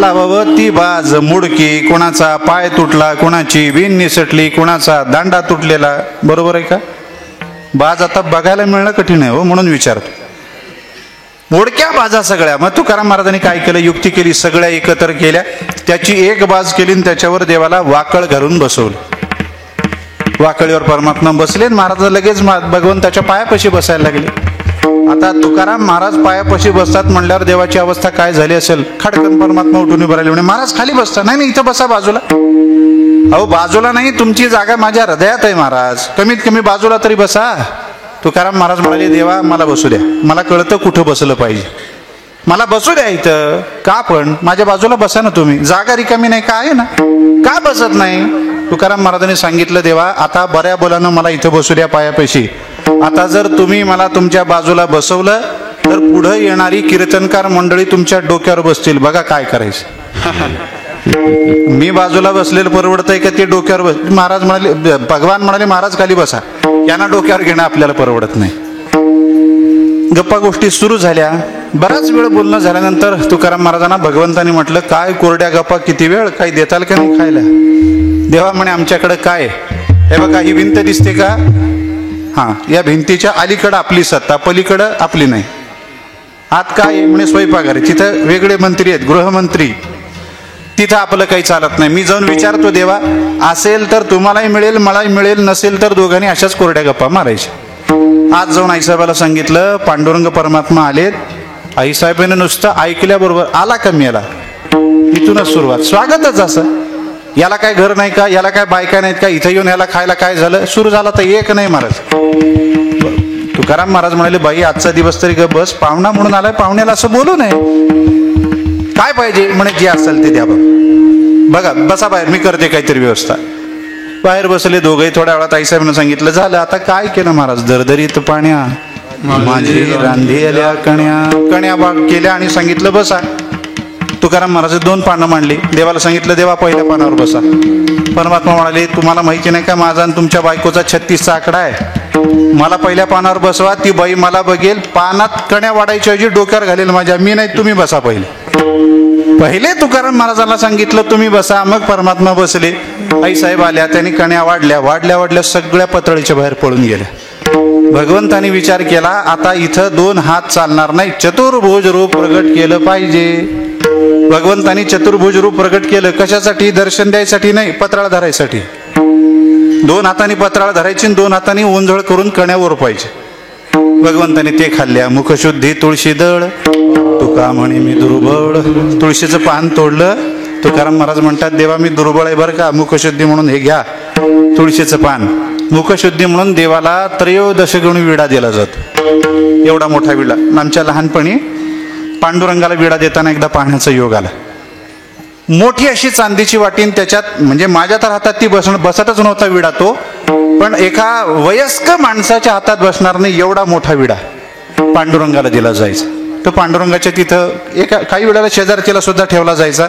लावावं ती बाज मुडकी, कोणाचा पाय तुटला, कोणाची विण निसटली, कोणाचा दांडा तुटलेला. बरोबर आहे का? बाज आता बघायला मिळणं कठीण आहे हो, म्हणून विचारतो. मोडक्या बाजा सगळ्या. मग तुकाराम महाराजांनी काय केलं? युक्ती केली, सगळ्या एकत्र केल्या, त्याची एक बाज केली आणि त्याच्यावर देवाला वाकळ घालून बसवलं. वाकळीवर परमात्मा बसले, महाराज लगेच भगवंताच्या पायापाशी बसायला लागले. आता तुकाराम महाराज पायापाशी बसतात म्हणल्यावर देवाची अवस्था काय झाली असेल? खडकन परमात्मा उठून उभे राहिले, म्हणे महाराज खाली बसता. नाही इथं बसा बाजूला. अहो बाजूला नाही, तुमची जागा माझ्या हृदयात आहे महाराज, कमीत कमी बाजूला तरी बसा. तुकाराम महाराज म्हणाले, देवा मला बसू द्या, मला कळतं कुठं बसलं पाहिजे, मला बसू द्या इथं. का पण माझ्या बाजूला बसा ना तुम्ही, जागा रिकामी नाही का आहे ना, का बसत नाही? तुकाराम महाराजांनी सांगितलं, देवा आता बऱ्या बोलानं मला इथं बसू द्या पायापाशी. आता जर तुम्ही मला तुमच्या बाजूला बसवलं तर पुढे येणारी कीर्तनकार मंडळी तुमच्या डोक्यावर बसतील, बघा काय करायचं. मी बाजूला बसलेलं परवडतंय का ते डोक्यावर बस? महाराज म्हणाले, भगवान म्हणाले महाराज खाली बसा, यांना डोक्यावर घेणं आपल्याला परवडत नाही. गप्पा गोष्टी सुरू झाल्या. बराच वेळ बोलणं झाल्यानंतर तुकाराम महाराजांना भगवंतानी म्हटलं, काय कोरड्या गप्पा, किती वेळ, काही देताल का नाही खायला? देवा म्हणे, आमच्याकडे काय, हे बघा ही भिंत दिसते का, हा या भिंतीच्या अलीकडं आपली सत्ता, पलीकडं आपली नाही. आत काय म्हणे? स्वयंपाकघर, तिथं वेगळे मंत्री आहेत, गृहमंत्री, तिथं आपलं काही चालत नाही. मी जाऊन विचारतो, देवा असेल तर तुम्हालाही मिळेल, मलाही मिळेल, नसेल तर दोघांनी अशाच कोरड्या गप्पा मारायच्या. आज जाऊन आईसाहेबाला सांगितलं, पांडुरंग परमात्मा आलेत. आईसाहेबांनी नुसतं ऐकल्याबरोबर आला का मेला, इथूनच सुरुवात, स्वागतच असं. याला काय घर नाही का, याला काय बायका नाहीत का, इथं येऊन याला खायला काय झालं, सुरू झाला तर एक नाही महाराज. तुकाराम महाराज म्हणाले, बाई आजचा दिवस तरी ग बस, पाहुणा म्हणून आलाय, पाहुण्याला असं बोलू नये. काय पाहिजे म्हणे? जे असेल ते द्या बघा, बसा बाहेर, मी करते काहीतरी व्यवस्था. बाहेर बसले दोघंही. थोड्या वेळात आईसाहेबांना सांगितलं, झालं आता काय केलं महाराज? दरदरीत पाण्या माझी रांधेल्या कण्या बाग केल्या आणि सांगितलं बसा. तुकाराम महाराज 2 पानं मांडली, देवाला सांगितलं, देवा पहिल्या पानावर बसा. परमात्मा म्हणाले, तुम्हाला माहिती नाही का माझा आणि तुमच्या बायकोचा 36चा आकडा आहे, मला पहिल्या पानावर बसवा, ती बाई मला बघेल, पानात कण्या वाढायच्या ऐवजी डोक्यावर घालेल माझ्या, मी नाही तुम्ही बसा पहिले तुकाराम महाराजांना सांगितलं तुम्ही बसा, मग परमात्मा बसले. आई साहेब आल्या, त्यांनी कण्या वाढल्या सगळ्या पतळीच्या बाहेर पळून गेल्या. भगवंतानी विचार केला, आता इथं 2 हात चालणार नाही, चतुर्भुज रूप प्रगट केलं पाहिजे. भगवंतानी चतुर्भुज रूप प्रगट केलं, कशासाठी? दर्शन द्यायसाठी नाही, पत्राळ धरायसाठी. 2 हातांनी पत्राळ धरायची, 2 हातांनी ओंजळ करून कण्यावर पाहिजे. भगवंतानी ते खाल्ल्या. मुखशुद्धी तुळशी दळ, तुका म्हणे मी दुर्बळ. तुळशीचं पान तोडलं. तुकाराम महाराज म्हणतात, देवा मी दुर्बळ आहे बरं का, मुखशुद्धी म्हणून हे घ्या तुळशीचं पान. मुखशुद्धी म्हणून देवाला 13 गुणी विडा दिला जातो. एवढा मोठा विडा. आमच्या लहानपणी पांडुरंगाला विडा देताना एकदा पाहण्याचा योग आला. मोठी अशी चांदीची वाटीन, त्याच्यात म्हणजे माझ्या तर हातात ती बसतच नव्हता विडा तो, पण एका वयस्क माणसाच्या हातात बसणार नाही एवढा मोठा विडा पांडुरंगाला दिला जायचा. तो पांडुरंगाच्या तिथं काही वेळेला शेजारतीला सुद्धा ठेवला जायचा.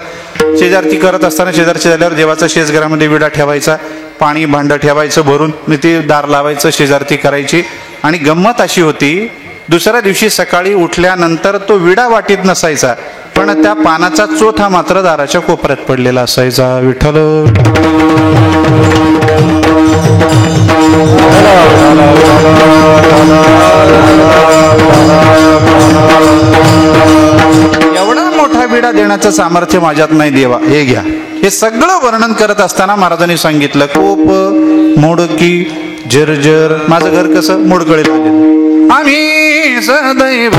शेजारती करत असताना शेजारची झाल्यावर देवाचा शेजघरामध्ये विडा ठेवायचा, पाणी भांडं ठेवायचं भरून, ते दार लावायचं, शेजारती करायची. आणि गंमत अशी होती, दुसऱ्या दिवशी सकाळी उठल्यानंतर तो विडा वाटीत नसायचा, पण त्या पानाचा चोथा मात्र दाराच्या कोपऱ्यात पडलेला असायचा. विठ्ठल एवढा मोठा विडा देण्याचं सामर्थ्य माझ्यात नाही देवा, हे घ्या. हे सगळं वर्णन करत असताना महाराजांनी सांगितलं, कोप मोडकी जर्जर. माझं घर कसं मोडकळीत आलेलं. आम्ही सदैव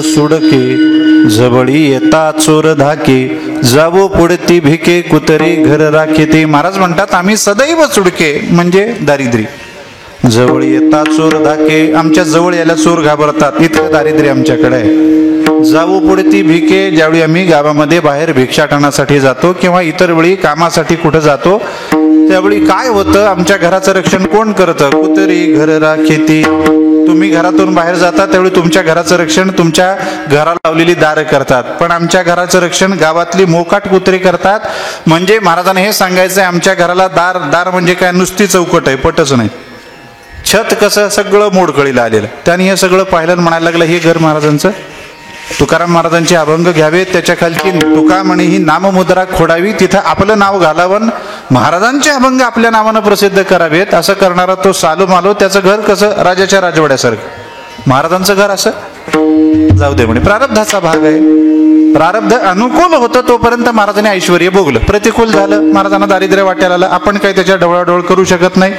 सुडके जवळी येता चोर धाके जावो पुढती भिके कुतरे घर राखे ते महाराज म्हणतात आम्ही सदैव सुडके म्हणजे दारिद्र्य जवळ येता चोर धाके आमच्या जवळ यायला चोर घाबरतात इतकं दारिद्र्य आमच्याकडे आहे जावो पुढती भिके ज्यावेळी आम्ही गावामध्ये बाहेर भिक्षाटनासाठी जातो किंवा इतर वेळी कामासाठी कुठं जातो त्यावेळी काय होतं आमच्या घराचं रक्षण कोण करतं कुतरी घर राखेती तुम्ही घरातून बाहेर जाता त्यावेळी तुमच्या घराचं रक्षण तुमच्या घराला लावलेली दारं करतात पण आमच्या घराचं रक्षण गावातली मोकाट कुत्री करतात म्हणजे महाराजांना हे सांगायचंय आमच्या घराला दार म्हणजे काय नुसती चौकट आहे पटच नाही छत कसं सगळं मोडकळीला आलेलं त्याने हे सगळं पाहिलं म्हणायला लागलं हे घर महाराजांचं तुकाराम महाराजांचे अभंग घ्यावेत त्याच्या खालची तुका म्हणे ही नाममुद्रा खोडावी तिथं आपलं नाव घालावं महाराजांचे अभंग आपल्या नावानं प्रसिद्ध करावेत असं करणारा तो सालू मालो त्याचं घर कसं राजाच्या राजवाड्यासारखं महाराजांचं घर असं जाऊ दे म्हणे प्रारब्धाचा भाग आहे प्रारब्ध अनुकूल होतं तोपर्यंत महाराजांनी ऐश्वर्य भोगलं प्रतिकूल झालं महाराजांना दारिद्र्य वाट्याला आलं आपण काही त्याच्या डवळाडोळ करू शकत नाही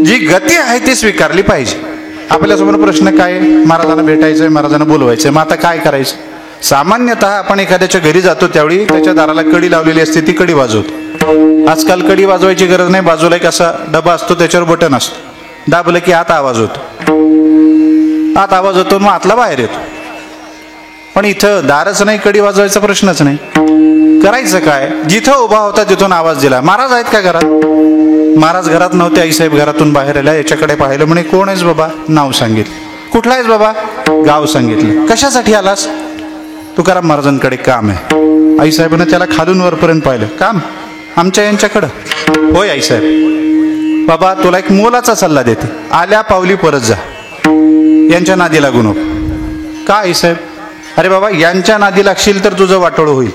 जी गती आहे ती स्वीकारली पाहिजे आपल्यासमोर प्रश्न काय महाराजांना भेटायचंय महाराजांना बोलवायचंय मग आता काय करायचं सामान्यतः आपण एखाद्याच्या घरी जातो त्यावेळी त्याच्या दाराला कडी लावलेली असते ती कडी वाजवतो आजकाल कडी वाजवायची गरज नाही बाजूला एक असा डबा असतो त्याच्यावर बटन असतो दाबलं की आत आवाज होतो आत आवाज होतो मग आतला बाहेर येतो पण इथं दारच नाही कडी वाजवायचा प्रश्नच नाही करायचं काय जिथं उभा होता तिथून आवाज दिला महाराज आहेत का घरात महाराज घरात नव्हते आईसाहेब घरातून बाहेर आल्या याच्याकडे पाहिलं म्हणे कोण आहेस बाबा नाव सांगितलं कुठला आहेस बाबा गाव सांगितलं कशासाठी आलास तुकाराम महाराजांकडे काम आहे आईसाहेबांना त्याला खालून वरपर्यंत पाहिलं काम आमच्या यांच्याकडं होय आईसाहेब बाबा तुला एक मोलाचा सल्ला देते आल्या पावली परत जा यांच्या नादी लागू नको का आईसाहेब अरे बाबा यांच्या नादी लागशील तर तुझं वाटोळं होईल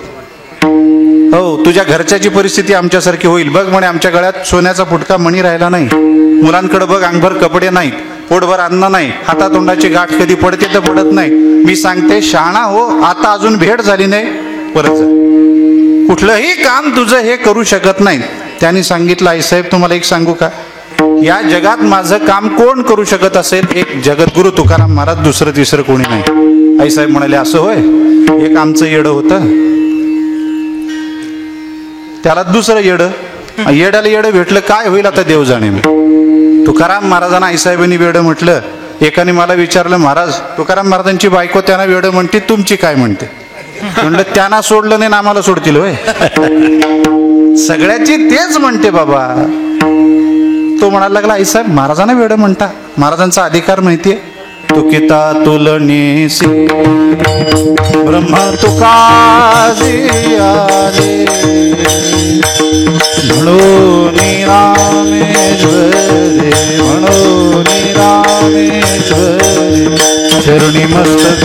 हो तुझ्या घरच्याची परिस्थिती आमच्यासारखी होईल बघ म्हणे आमच्या गळ्यात सोन्याचा फुटका मणी राहिला नाही मुलांकडे बघ अंगभर कपडे नाहीत पोटभर अन्न नाही हातातोंडाची गाठ कधी पडते तर पडत नाही मी सांगते शहाणा हो आता अजून भेट झाली नाही परत जा कुठलंही काम तुझं हे करू शकत नाही त्यांनी सांगितलं आईसाहेब तुम्हाला एक सांगू का या जगात माझं काम कोण करू शकत असेल एक जगद्गुरु तुकाराम महाराज दुसरं तिसरं कोणी नाही आईसाहेब म्हणाले असं होय एक आमचं येडं होतं त्याला दुसरं येड्याला येडं भेटलं काय होईल आता देव जाणे तुकाराम महाराजांना आईसाहेबांनी वेडं म्हटलं एकाने मला विचारलं महाराज तुकाराम महाराजांची बायको त्यांना वेडं म्हणते तुमची काय म्हणते म्हणलं त्यांना सोडलं नाही ना आम्हाला सोडतील होय सगळ्याची तेच म्हणते बाबा तो म्हणायला लागला आईसाहेब महाराजांना वेडं म्हणता महाराजांचा अधिकार माहितीये तुकिता तुलनेसी ब्रह्मा तुकाजी आले म्हणून रामेश्वरी म्हणून रामेश्वरी चरणी मस्तक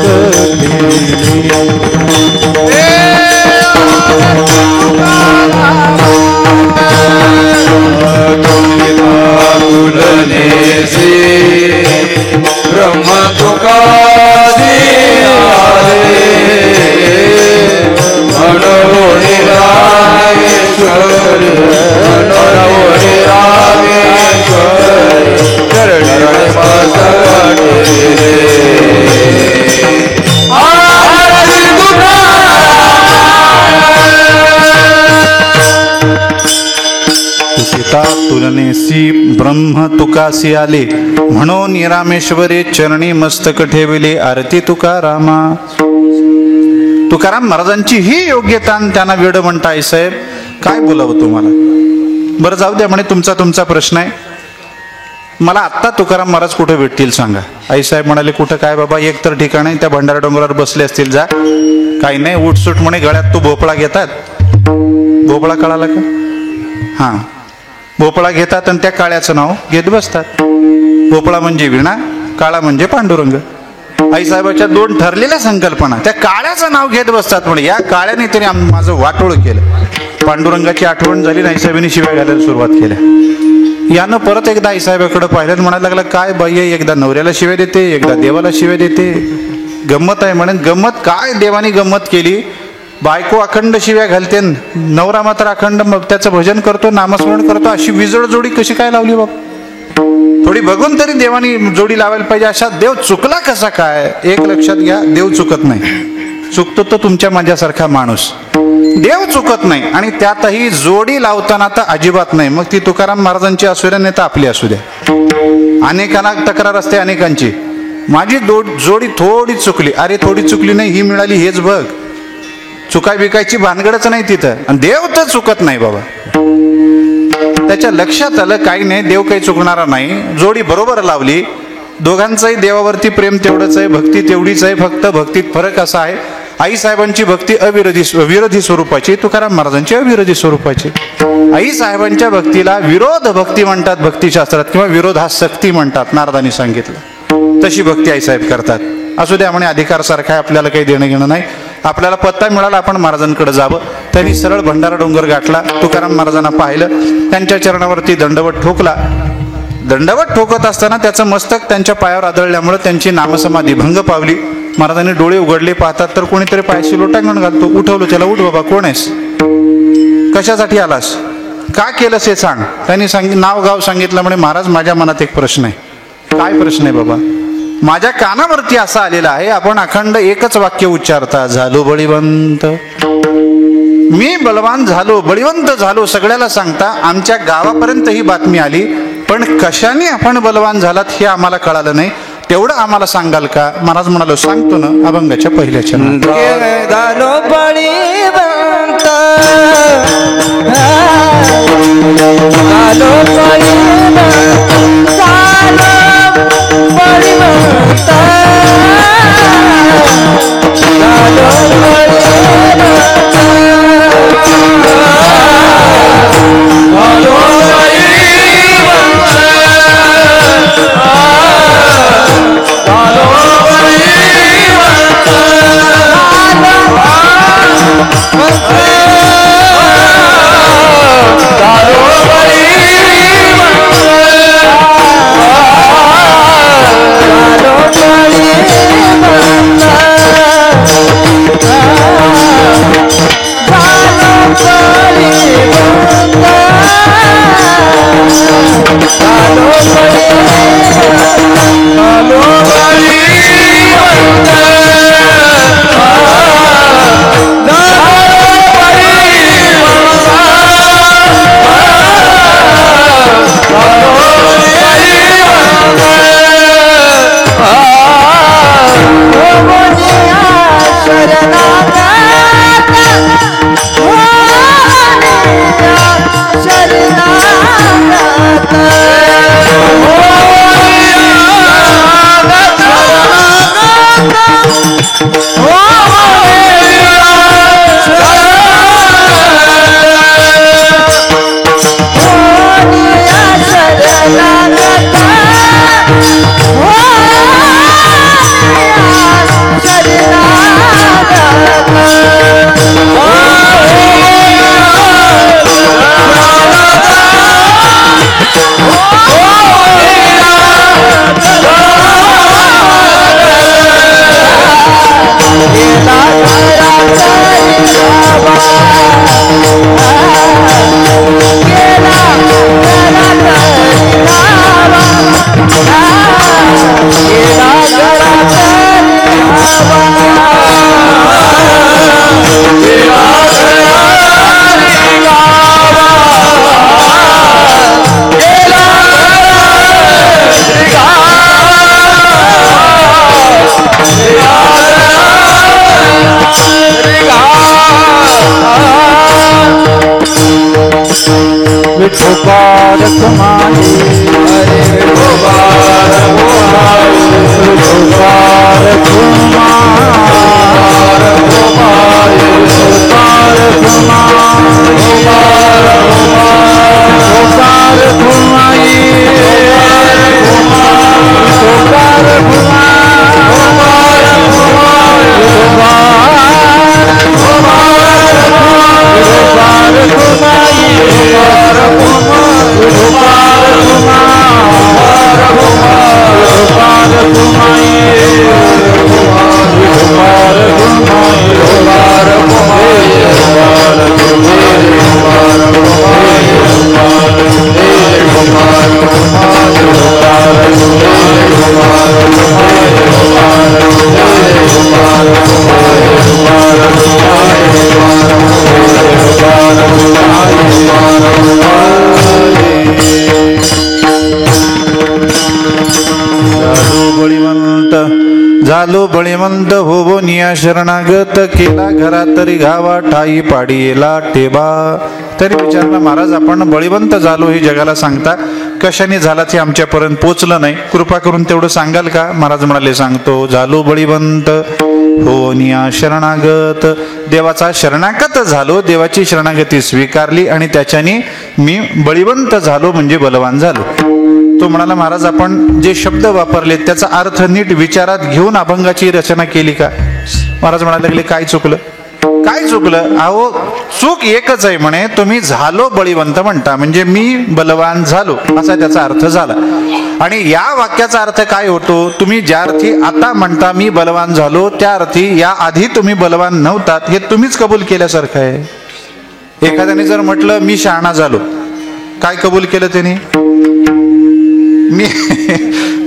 तुलनेसी ब्रह्म तुकाजी आले म्हणून रामेश्वरी म्हणून रामेश्वरी चरणी मस्तक तुकिता तुलनेसी ब्रह्म तुकासी आले म्हणून रामेश्वरी चरणी मस्तक ठेविले आरती तुकारामा तुकाराम महाराजांची ही योग्यता त्यांना वेड म्हणताय साहेब काय बोलावं तुम्हाला बरं जाऊ द्या म्हणे तुमचा प्रश्न आहे मला आत्ता तुकाराम महाराज कुठे भेटतील सांगा आईसाहेब म्हणाले कुठं काय बाबा एक तर ठिकाण आहे त्या भंडारा डोंगरावर बसले असतील जा काही नाही उठसूट म्हणे गळ्यात तो भोपळा घेतात भोपळा कळाला का हा भोपळा घेतात आणि त्या काळ्याचं नाव घेत बसतात भोपळा म्हणजे विणा काळा म्हणजे पांडुरंग आईसाहेबाच्या दोन ठरलेल्या संकल्पना त्या काळ्याचं नाव घेत बसतात म्हणे या काळ्याने तरी माझं वाटोळ केलं पांडुरंगाची आठवण झाली आणि आईसाहेबांनी शिव्या घालायला सुरुवात केल्या यानं परत एकदा आईसाहेबाकडे पाहिलं म्हणायला लागला काय बाई एकदा नवऱ्याला शिव्या देते एकदा देवाला शिव्या देते गंमत आहे म्हणे गंमत काय देवानी गंमत केली बायको अखंड शिव्या घालते नवरा मात्र अखंड त्याचं भजन करतो नामस्मरण करतो अशी विजळ जोडी कशी काय लावली बाबा थोडी बघून तरी देवानी जोडी लावायला पाहिजे. अशा देव चुकला कसा काय? एक लक्षात घ्या, देव चुकत नाही. चुकतो तो तुमच्या माझ्यासारखा माणूस. देव चुकत नाही आणि त्यातही जोडी लावताना तर अजिबात नाही. मग ती तुकाराम महाराजांची असू द्या नाही तर आपली असू द्या. अनेकांना तक्रार असते अनेकांची, माझी जोडी थोडी चुकली. अरे थोडी चुकली नाही, ही मिळाली हेच बघ. चुकाय बिकायची भानगडच नाही तिथं. आणि देव तर चुकत नाही बाबा. त्याच्या लक्षात आलं काही नाही, देव काही चुकणारा नाही. जोडी बरोबर लावली. दोघांचंही देवावरती प्रेम तेवढंच आहे, भक्ती तेवढीच आहे. फक्त भक्तीत फरक असा आहे, आई साहेबांची भक्ती विरोधी स्वरूपाची, तुकाराम महाराजांची अविरोधी स्वरूपाची. आई साहेबांच्या भक्तीला विरोध भक्ती म्हणतात भक्तिशास्त्रात, किंवा विरोधासक्ती म्हणतात, नारदांनी सांगितलं. तशी भक्ती आई साहेब करतात. असू द्या म्हणे, अधिकार सारखा आहे, आपल्याला काही देणं घेणं नाही. आपल्याला पत्ता मिळाला, आपण महाराजांकडे जावं. त्यांनी सरळ भंडारा डोंगर गाठला. तुकाराम महाराजांना पाहिलं, त्यांच्या चरणावरती दंडवत ठोकला. दंडवत ठोकत असताना त्याचं मस्तक त्यांच्या पायावर आदळल्यामुळे त्यांची नामसमाधी भंग पावली. महाराजांनी डोळे उघडले, पाहतात तर कोणीतरी पायाशी लोटांगण घालतो. उठवलं त्याला, उठ बाबा, कोण आहेस, कशासाठी आलास, का केलंस हे सांग. त्यांनी नाव गाव सांगितलं. म्हणे महाराज, माझ्या मनात एक प्रश्न आहे. काय प्रश्न आहे बाबा? माझ्या कानावरती असा आलेला आहे, आपण अखंड एकच वाक्य उच्चारता, झालो बळीवंत. मी बलवान झालो, बळीवंत झालो सगळ्याला सांगता. आमच्या गावापर्यंत ही बातमी आली, पण कशाने आपण बलवान झालात हे आम्हाला कळालं नाही. तेवढं आम्हाला सांगाल का? महाराज म्हणालो, सांगतो ना, अभंगाच्या पहिल्या चरणात. झालो बळीवंत, झालो बळीवंत, झालो बळीवंत, झालो बळीवंत, झालो Gopal झालो बळीवंत होवो निया शरणागत केला घरा तरी घावा ठाई पाडी येला टेबा. तरी विचारला महाराज आपण बळीवंत झालो हे जगाला सांगता, कशाने झाला ते आमच्यापर्यंत पोचलं नाही, कृपा करून तेवढं सांगाल का? महाराज म्हणाले सांगतो. झालो बळीवंत हो निया शरणागत, देवाचा शरणागत झालो, देवाची शरणागती स्वीकारली आणि त्याच्याने मी बळीवंत झालो म्हणजे बलवान झालो. तो म्हणाला महाराज आपण जे शब्द वापरले त्याचा अर्थ नीट विचारात घेऊन अभंगाची रचना केली का? महाराज म्हणायला लागले काय चुकलं? काय चुकलं? अहो चूक एकच आहे म्हणे, तुम्ही झालो बळीवंत म्हणता म्हणजे मी बलवान झालो असा त्याचा अर्थ झाला. आणि या वाक्याचा अर्थ काय होतो? तुम्ही ज्या अर्थी आता म्हणता मी बलवान झालो, त्या अर्थी या आधी तुम्ही बलवान नव्हतात हे तुम्हीच कबूल केल्यासारखं आहे. एखाद्याने जर म्हटलं मी शहाणा झालो, काय कबूल केलं त्याने?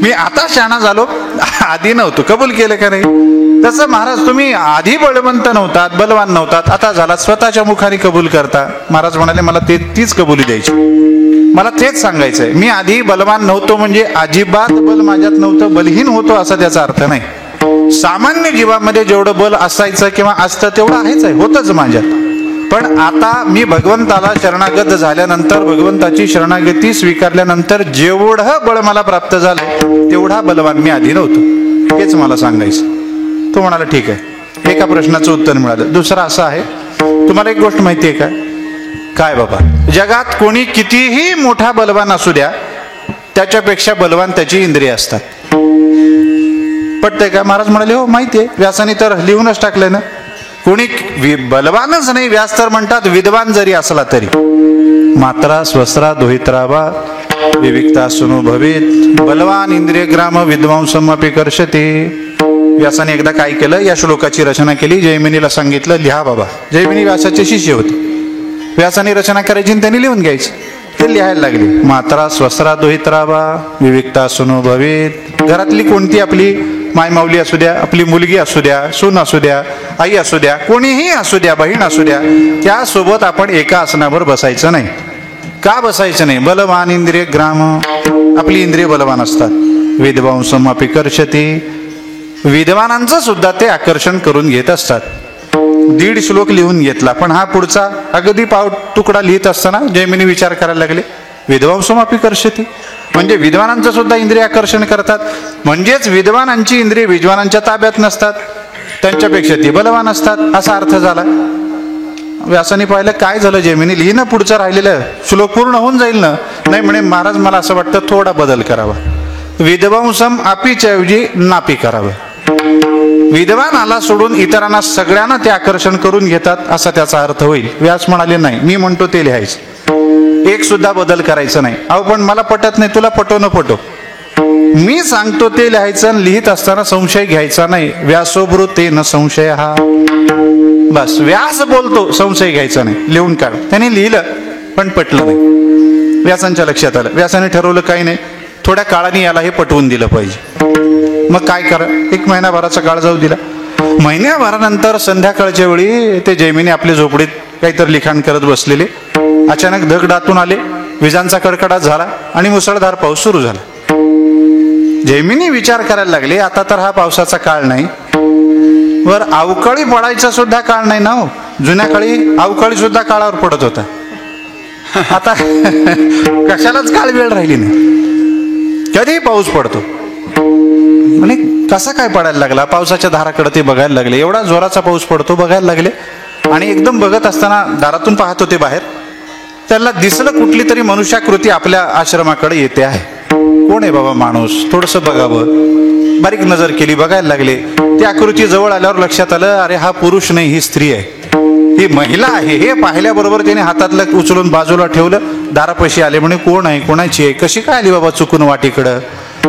मी आता शहाणा झालो, आधी नव्हतो, कबूल केलं का नाही? तसं महाराज तुम्ही आधी बळवंत नव्हतात, बलवान नव्हतात, आता झाला, स्वतःच्या मुखाने कबूल करता. महाराज म्हणाले मला तीच कबुली द्यायची, मला तेच सांगायचंय. मी आधी बलवान नव्हतो म्हणजे अजिबात बल माझ्यात नव्हतं, बलहीन होतो असा त्याचा अर्थ नाही. सामान्य जीवामध्ये जेवढं बल असायचं किंवा असतं तेवढं आहेच आहे, होतच माझ्यात. पण आता मी भगवंताला शरणागत झाल्यानंतर, भगवंताची शरणागती स्वीकारल्यानंतर जेवढं बळ मला प्राप्त झालं तेवढा बलवान मी आधी नव्हतो, हेच मला सांगायचं. तो म्हणाला ठीक आहे. एका प्रश्नाचं उत्तर मिळालं. दुसरा असा आहे, तुम्हाला एक गोष्ट माहिती आहे का? काय बाबा, जगात कोणी कितीही मोठा बलवान असू द्या, त्याच्यापेक्षा बलवान त्याची इंद्रिय असतात. पटतंय का? महाराज म्हणाले हो माहिती आहे, व्यासाने तर लिहूनच टाकलंय ना. कोणी बलवानच नाही, व्यास तर म्हणतात विद्वान जरी असला तरी. मात्रा स्वस्रा दोहित्रावा विविक्ता सुनो भवेत बलवान इंद्रिय ग्राम विद्वांसम अपि कर्षते. व्यासाने एकदा काय केलं, या श्लोकाची रचना केली, जैमिनीला सांगितलं लिहा बाबा. जैमिनी व्यासाचे शिष्य होते. व्यासाने रचना करायची आणि त्यांनी लिहून घ्यायची. ते लिहायला लागली. मात्रा स्वस्रा दोहित्रावा विविक्ता सुनो भवेत. घरातली कोणती आपली मायमाऊली असू द्या, आपली मुलगी असू द्या, सून असू द्या, आई असू द्या, कोणीही असू द्या, बहीण असू द्या, त्यासोबत आपण एका आसनावर बसायचं नाही. का बसायचं नाही? बलवान इंद्रिय ग्राम, आपली इंद्रिय बलवान असतात. विद्वांसम अपि कर्षति, विद्वानांचं सुद्धा ते आकर्षण करून घेत असतात. 1.5 श्लोक लिहून घेतला, पण हा पुढचा अगदी पाव तुकडा लिहित असताना जैमिनी विचार करायला लागले, विद्वांसम अपि कर्षति म्हणजे विद्वानांचं सुद्धा इंद्रिय आकर्षण करतात. म्हणजेच विद्वानांची इंद्रिय विद्वानांच्या ताब्यात नसतात, त्यांच्यापेक्षा ती बलवान असतात असा अर्थ झाला. व्यासाने पाहिलं काय झालं, जैमिनी लिहिणं पुढचं राहिलेलं श्लोक पूर्ण होऊन जाईल ना. नाही म्हणे महाराज मला असं वाटतं थोडा बदल करावा, विद्वांसम अपीच्या ऐवजी नापी करावं. विद्वानाला सोडून इतरांना सगळ्यांना ते आकर्षण करून घेतात असा त्याचा अर्थ होईल. व्यास म्हणाले नाही, मी म्हणतो ते लिहायचं, एक सुद्धा बदल करायचं नाही. अहो पण मला पटत नाही, तुला पटो न पटो, मी सांगतो ते लिहायचं. लिहित असताना संशय घ्यायचा नाही. व्यासोब्रुते न संशय हा, बस व्यास बोलतो, संशय घ्यायचा नाही, लिहून काढ. त्याने लिहिलं पण पटलं नाही. व्यासांच्या लक्षात आलं. व्यासाने ठरवलं काही नाही, थोड्या काळाने याला हे पटवून दिलं पाहिजे. मग काय करा, 1 महिनाभराचा काळ जाऊ दिला. महिन्याभरानंतर संध्याकाळच्या वेळी ते जैमिनी आपल्या झोपडीत काहीतरी लिखाण करत बसलेले. अचानक दगडातून आले, विजांचा कडकडाट झाला आणि मुसळधार पाऊस सुरू झाला. जैमिनी विचार करायला लागले, आता तर हा पावसाचा काळ नाही, वर अवकाळी पडायचा सुद्धा काळ नाही ना. हो, जुन्या काळी अवकाळी सुद्धा काळावर पडत होता. आता कशालाच काळ वेळ राहिली नाही, कधीही पाऊस पडतो. आणि कसा काय पडायला लागला, पावसाच्या धाराकडे ते बघायला लागले. एवढा जोराचा पाऊस पडतो बघायला लागले. आणि एकदम बघत असताना दारातून पाहत होते बाहेर, त्याला दिसलं कुठली तरी मनुष्याकृती आपल्या आश्रमाकडे येते आहे. कोण आहे बाबा माणूस, थोडंसं बघावं. बारीक नजर केली, बघायला लागले. ती आकृती जवळ आल्यावर लक्षात आलं, अरे हा पुरुष नाही, ही स्त्री आहे, ही महिला आहे. हे पाहिल्याबरोबर त्याने हातातलं उचलून बाजूला ठेवलं. दारापाशी आले. म्हणे कोण आहे, कोणाची आहे, कशी काय आली बाबा चुकून वाटीकडं,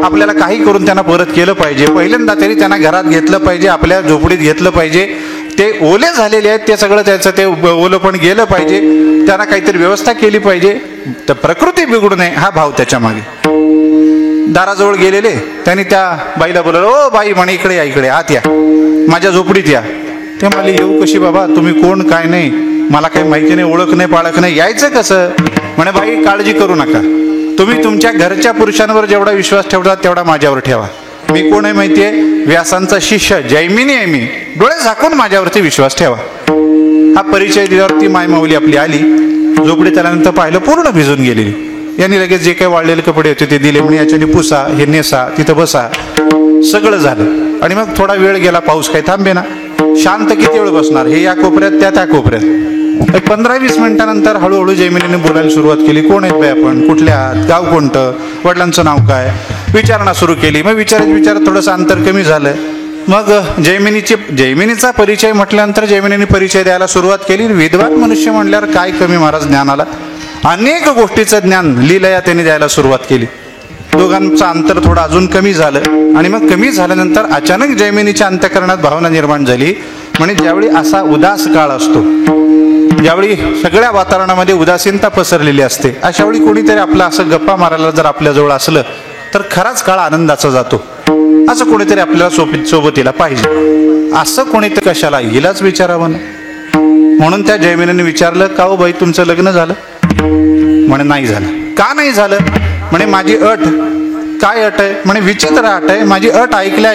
आपल्याला काही करून त्यांना परत केलं पाहिजे. पहिल्यांदा तरी त्यांना घरात घेतलं पाहिजे, आपल्या झोपडीत घेतलं पाहिजे. ते ओले झालेले आहेत, ते सगळं त्याचं ते ओलं पण गेलं पाहिजे, त्यांना काहीतरी व्यवस्था केली पाहिजे, तर प्रकृती बिघडू नये हा भाव त्याच्या मागे. दाराजवळ गेलेले त्यांनी त्या बाईला बोलवलं, ओ बाई म्हणे इकडे या, इकडे आत या, माझ्या झोपडीत या. ते म्हणाले येऊ कशी बाबा, तुम्ही कोण काय नाही, मला काही माहिती नाही, ओळख नाही, पाळख नाही, यायचं कसं. म्हणे बाई काळजी करू नका, तुम्ही तुमच्या घरच्या पुरुषांवर जेवढा विश्वास ठेवता तेवढा माझ्यावर ठेवा. मी कोण आहे माहितीये? व्यासांचा शिष्य जैमिनी आहे मी. डोळे झाकून माझ्यावरती विश्वास ठेवा. हा परिचय दिल्यावरती मायमाऊली आपली आली. झोपडी त्यानंतर पाहिलं पूर्ण भिजून गेलेली. यांनी लगेच जे काही वाळलेले कपडे होते ते दिले. म्हणजे याच्याने पुसा, हे नेसा, तिथं बसा, सगळं झालं. आणि मग थोडा वेळ गेला. पाऊस काही थांबे ना. शांत किती वेळ बसणार? हे या कोपऱ्यात, त्या कोपऱ्यात. 15-20 मिनिटानंतर हळूहळू जैमिनीने बोलायला सुरुवात केली. कोण आहेत बाई आपण? कुठल्या आहात? गाव कोणतं? वडिलांचं नाव काय? विचारणा सुरू केली. मग विचारत थोडंसं अंतर कमी झालं. मग जैमिनीचा परिचय म्हटल्यानंतर जैमिनीने परिचय द्यायला सुरुवात केली. विद्वान मनुष्य म्हणल्यावर काय कमी महाराज ज्ञानाला? अनेक गोष्टीचं ज्ञान लीलया त्यांनी द्यायला सुरुवात केली. दोघांचं अंतर थोडं अजून कमी झालं. आणि मग कमी झाल्यानंतर अचानक जैमिनीच्या अंतःकरणात भावना निर्माण झाली. म्हणजे ज्यावेळी असा उदास काळ असतो, ज्यावेळी सगळ्या वातावरणामध्ये उदासीनता पसरलेली असते, अशा वेळी कोणीतरी आपलं असं गप्पा मारायला जर आपल्याजवळ असलं तर खराच काळ आनंदाचा जातो. असं कोणीतरी आपल्याला सोबतीला पाहिजे. असं कोणीतरी कशाला? हिलाच विचारावं ना. म्हणून त्या जैमिनीने विचारलं, का हो बाई तुमचं लग्न झालं? म्हणे नाही झालं. का नाही झालं? म्हणे माझी अट. काय अट आहे? म्हणे विचित्र अट आहे. माझी अट ऐकल्या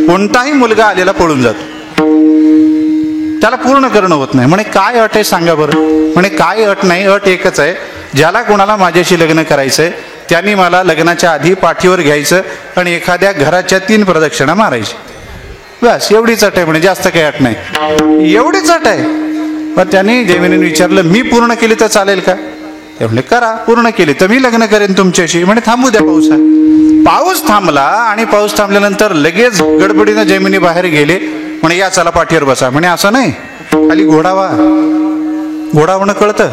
कोणताही मुलगा आलेला पळून जातो, त्याला पूर्ण करणं होत नाही. म्हणे काय अट आहे सांगा बरं? म्हणे काय अट नाही, अट एकच आहे. ज्याला कोणाला माझ्याशी लग्न करायचंय त्यांनी मला लग्नाच्या आधी पाठीवर घ्यायचं आणि एखाद्या घराच्या 3 प्रदक्षिणा मारायची. बस एवढीच अट आहे. म्हणे जास्त काही अट नाही, एवढीच अट आहे. पण त्यांनी जैमिनीने विचारलं, मी पूर्ण केली तर चालेल का? ते म्हणले करा. पूर्ण केली तर मी लग्न करेन तुमच्याशी. म्हणे थांबू द्या पाऊस. पाऊस थांबला. आणि पाऊस थांबल्यानंतर लगेच गडबडीनं जैमिनी बाहेर गेले. म्हणे या चला पाठीवर बसा. म्हणे असं नाही, खाली घोडा व्हा. घोडा होणं कळतं?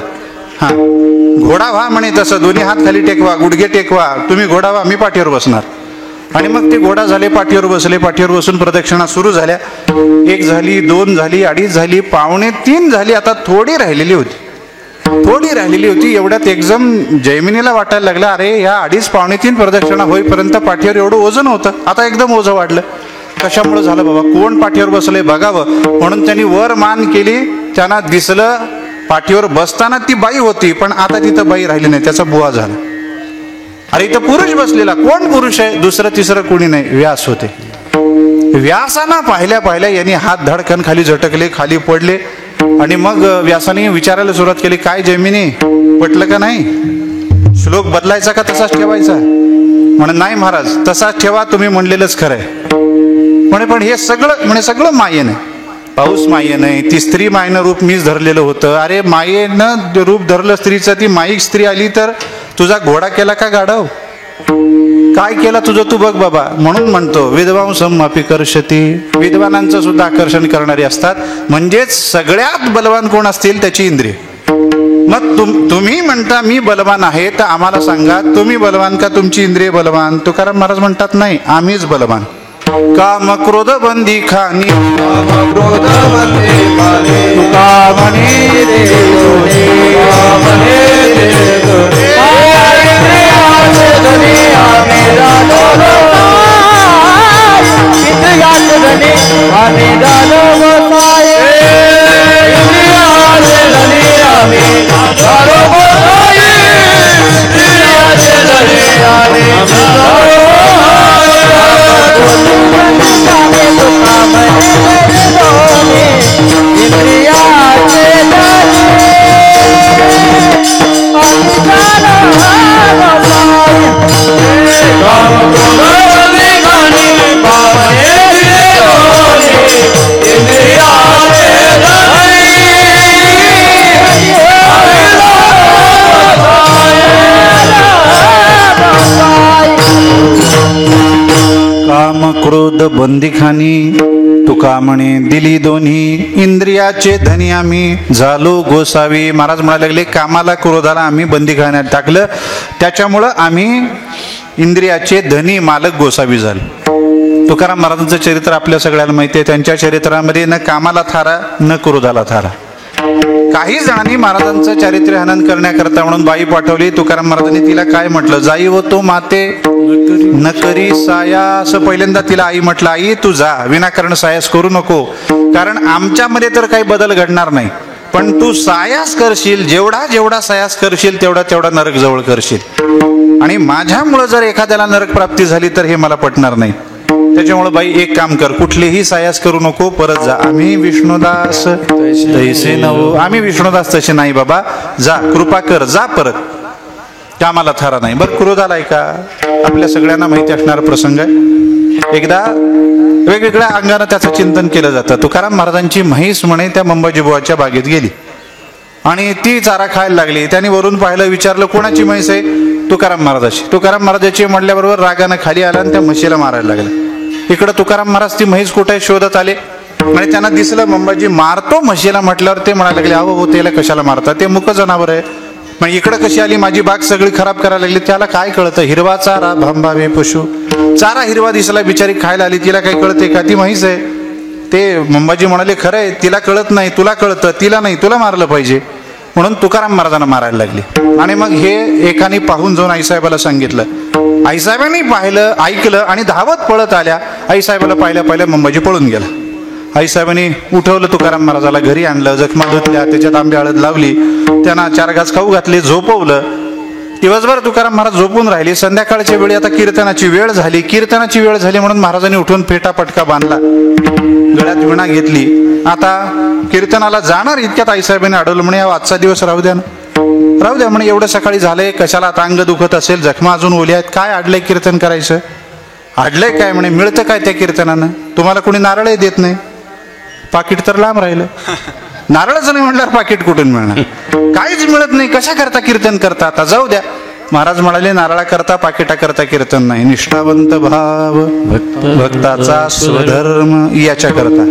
हा, घोडा व्हा म्हणे. तसं दोन्ही हात खाली टेकवा, गुडघे टेकवा, तुम्ही घोडा व्हा, मी पाठीवर बसणार. आणि मग ते घोडा झाले, पाठीवर बसले. पाठीवर बसून प्रदक्षिणा सुरू झाल्या. 1 झाली, 2 झाली, 2.5 झाली, 2.25 झाली. आता थोडी राहिलेली होती. एवढ्यात एकदम जैमिनीला वाटायला लागलं, अरे या 2.5-2.25 प्रदक्षिणा होईपर्यंत पाठीवर एवढं वजन होतं, आता एकदम ओझं वाढलं. कशामुळे झालं बाबा? कोण पाठीवर बसले बघावं. म्हणून त्यांनी वर मान केली. त्यांना दिसलं पाठीवर बसताना ती बाई होती, पण आता तिथं बाई राहिली नाही. त्याचा बुवा झाला. अरे इथं पुरुष बसलेला. कोण पुरुष आहे? दुसरं तिसरं कोणी नाही, व्यास होते. व्यासांना पाहिल्या यांनी हात धडकन खाली झटकले, खाली पडले. आणि मग व्यासाने विचारायला सुरुवात केली, काय जैमिनी पटलं का नाही? श्लोक बदलायचा का तसाच ठेवायचा? म्हणे नाही महाराज, तसाच ठेवा, तुम्ही म्हणलेलंच खरंय. म्हणे पण हे सगळं मायेनं. पाऊस मायेनं आहे, ती स्त्री मायेनं रूप मीच धरलेलं होतं. अरे मायेनं रूप धरलं स्त्रीचं, ती माईक स्त्री आली तर तुझा घोडा केला का गाढव? काय केला तुझं तू बघ बाबा. म्हणून म्हणतो विद्वांसम अपि कर्षति. विद्वानांचं सुद्धा आकर्षण करणारी असतात. म्हणजेच सगळ्यात बलवान कोण असतील? त्याची इंद्रिय. मग तुम्ही म्हणता मी बलवान आहे, तर आम्हाला सांगा तुम्ही बलवान का तुमची इंद्रिय बलवान? तुकाराम महाराज म्हणतात नाही, आम्हीच बलवान. काम क्रोध बंदी खानी, क्रोध बंदी खानी, तुका म्हणे रे दोन्ही, म्हणे रे दोन्ही, आम्ही झालो इंद्रियाचे धनी, आम्ही झालो गोसाई. इंद्रियाचे धनी आम्ही झालो गोसाई. इंद्रियाचे धनी आम्ही झालो काम क्रोध बंदीखानी, तुका म्हणे दिली दोन्ही. इंद्रियाचे धनी आम्ही झालो गोसावी. महाराज म्हणायला लागले, कामाला क्रोधाला आम्ही बंदीखान्यात टाकलं, त्याच्यामुळं आम्ही इंद्रियाचे धनी मालक गोसावी झालो. तुकाराम महाराजांचं चरित्र आपल्या सगळ्यांना माहिती आहे. त्यांच्या चरित्रामध्ये न कामाला थारा न क्रोधाला थारा. काही जणांनी महाराजांचं चारित्र्य हनन करण्याकरता म्हणून बाई पाठवली. तुकाराम महाराजांनी तिला काय म्हटलं? जाई व तो माते न करी साया. असं पहिल्यांदा तिला आई म्हटलं, आई तू जा, विनाकारण सायास करू नको, कारण आमच्यामध्ये तर काही बदल घडणार नाही, पण तू सायास करशील, जेवढा सायास करशील तेवढा नरक जवळ करशील. आणि माझ्यामुळे जर एखाद्याला नरक प्राप्ती झाली तर हे मला पटणार नाही. त्याच्यामुळे बाई एक काम कर, कुठलीही सायास करू नको, परत जा. आम्ही विष्णुदास तैसे नवो. आम्ही विष्णुदास तसे नाही बाबा, जा कृपा कर, जा परत, कामाला थारा नाही. बरं क्रोध आलाय का? आपल्या सगळ्यांना माहिती असणारा प्रसंग आहे. एकदा वेगवेगळ्या अंगानं त्याचं चिंतन केलं जातं. तुकाराम महाराजांची म्हैस म्हणे त्या मंबाजीबुवाच्या बागेत गेली आणि ती चारा खायला लागली. त्यांनी वरून पाहिलं, विचारलं कोणाची म्हैस आहे? तुकाराम महाराजाची. तुकाराम महाराजाची म्हटल्याबरोबर रागानं खाली आला आणि त्या म्हशीला मारायला लागला. इकडं तुकाराम महाराज ती म्हैस कुठे शोधत आले आणि त्यांना दिसलं मंबाजी मारतो म्हशीला. म्हटल्यावर ते म्हणायला लागले, अहो त्याला कशाला मारता, ते मुक जनावर आहे. मग इकडं कशी आली, माझी बाग सगळी खराब करायला लागली. त्याला काय कळतं, हिरवा चारा भांबावे पशु. चारा हिरवा दिसला, बिचारी खायला आली, तिला काय कळते का, ती म्हैस आहे. ते मंबाजी म्हणाले, खरंय तिला कळत नाही, तुला कळतं, तिला नाही, तुला मारलं पाहिजे. म्हणून तुकाराम महाराजांना मारायला लागले. आणि मग हे एकाने पाहून जाऊन आईसाहेबाला सांगितलं. आईसाहेबांनी पाहिलं, ऐकलं आणि धावत पळत आल्या. आईसाहेबाला पाहिल्या पाहिल्या मंबाजी पळून गेला. आईसाहेबांनी उठवलं तुकाराम महाराजाला, घरी आणलं, जखमा धुतल्या, त्याच्यात आंबे हळद लावली, त्यांना 4 घास खाऊ घातले, झोपवलं. दिवसभर तुकाराम महाराज झोपून राहिले. संध्याकाळच्या वेळी आता कीर्तनाची वेळ झाली. कीर्तनाची वेळ झाली म्हणून महाराजांनी उठून फेटा पटका बांधला, गळ्यात विणा घेतली. आता कीर्तनाला जाणार इतक्यात आईसाहेबांनी अडवलं. म्हणे आजचा दिवस राहू द्या ना, राहू द्या म्हणे, एवढं सकाळी झालंय, कशाला आता अंग दुखत असेल, जखमा अजून ओल्या आहेत, काय अडलंय कीर्तन करायचं? अडलंय काय म्हणे, मिळतं काय त्या कीर्तनानं? तुम्हाला कोणी नारळही देत नाही, पाकिट तर लांब राहिलं. नारळच नाही म्हटल्यावर पाकिट कुठून मिळणार? काहीच मिळत नाही, कशा करता कीर्तन करता? आता जाऊ द्या. महाराज म्हणाले, नारळा करता पाकिटा करता कीर्तन नाही, निष्ठावंत भाव भक्ताचा स्वधर्म याच्या करता,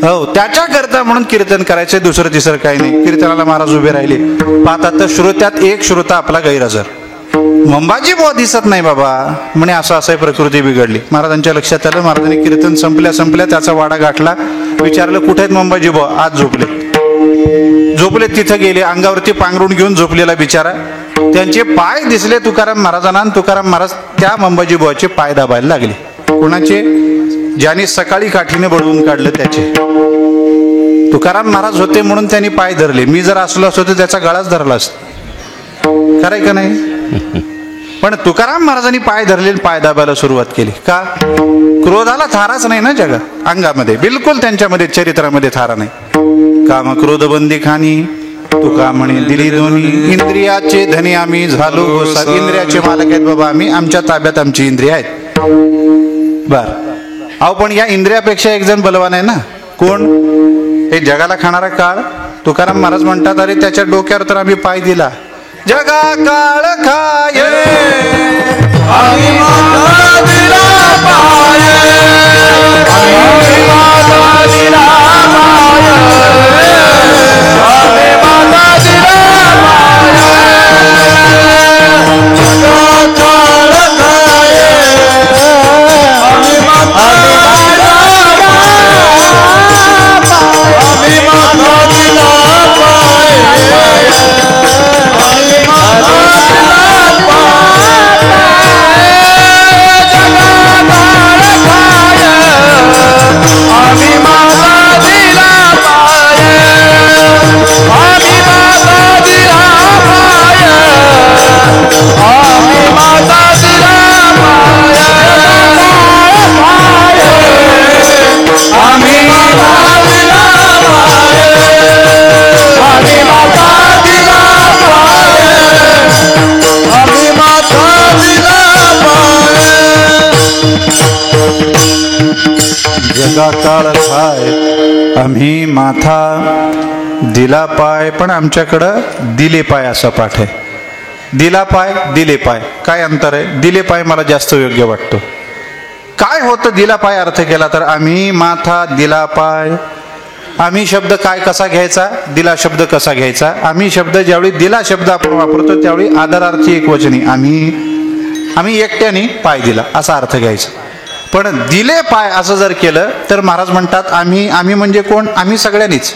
हो त्याच्या करता म्हणून कीर्तन करायचे, दुसरं तिसरं काही नाही. कीर्तनाला महाराज उभे राहिले. पाहतात तर श्रोत्यात एक श्रोता आपला गैरहजर. मंबाजी बुवा दिसत नाही बाबा. म्हणे असं असं प्रकृती बिघडली. महाराजांच्या लक्षात आलं. महाराजांनी कीर्तन संपल्या त्याचा वाडा गाठला. विचारलं कुठे आहेत मंबाजी बुवा? आज झोपले. तिथं गेले. अंगावरती पांघरून घेऊन झोपलेला बिचारा. त्यांचे पाय दिसले तुकाराम महाराजांना आणि तुकाराम महाराज त्या मंबाजी बुवाचे पाय दाबायला लागले. कोणाचे? ज्याने सकाळी काठीने बळवून काढलं त्याचे. तुकाराम महाराज होते म्हणून त्यांनी पाय धरले. मी जर असलो असतो तर त्याचा गळाच धरला असता. खरंय का नाही? पण तुकाराम महाराजांनी पाय धरले, पाय दाबायला सुरुवात केली. का? क्रोधाला थाराच नाही ना जगात, अंगामध्ये बिलकुल, त्यांच्यामध्ये चरित्रामध्ये थारा नाही. काम क्रोध बंदी खानी तुका म्हणे दिली दोन्ही, इंद्रियाचे धनी आम्ही झालो गोसा. इंद्रियाचे मालक आहेत बाबा आम्ही, आमच्या ताब्यात आमची इंद्रिय आहेत. बर, अहो पण या इंद्रियापेक्षा एक जण बलवान आहे ना. कोण? हे जगाला खाणारा काळ. तुकाराम महाराज म्हणतात, अरे त्याच्या डोक्यावर तर आम्ही पाय दिला. जगा काळ खाय आम्ही माता दिला पाय, आम्ही माता दिला पाय, आम्ही माता दिला पाय. जगा काळ खाय आम्ही माता दिला पाय, आम्ही माता दिला पाय, आम्ही माता जगा काळ खाय आम्ही माथा दिला पाय. पण आमच्याकडं दिले पाय असा पाठ आहे. दिला पाय दिले पाय, काय अंतर आहे? दिले पाय मला जास्त योग्य वाटतो. काय होतं दिला पाय अर्थ केला तर? आम्ही माथा दिला पाय. आम्ही शब्द काय कसा घ्यायचा, दिला शब्द कसा घ्यायचा? आम्ही शब्द ज्यावेळी दिला शब्द आपण वापरतो त्यावेळी आदरार्थी एकवचनी आम्ही एकट्याने पाय दिला असा अर्थ घ्यायचा. पण दिले पाय असं जर केलं तर महाराज म्हणतात आम्ही म्हणजे कोण? आम्ही सगळ्यांनीच,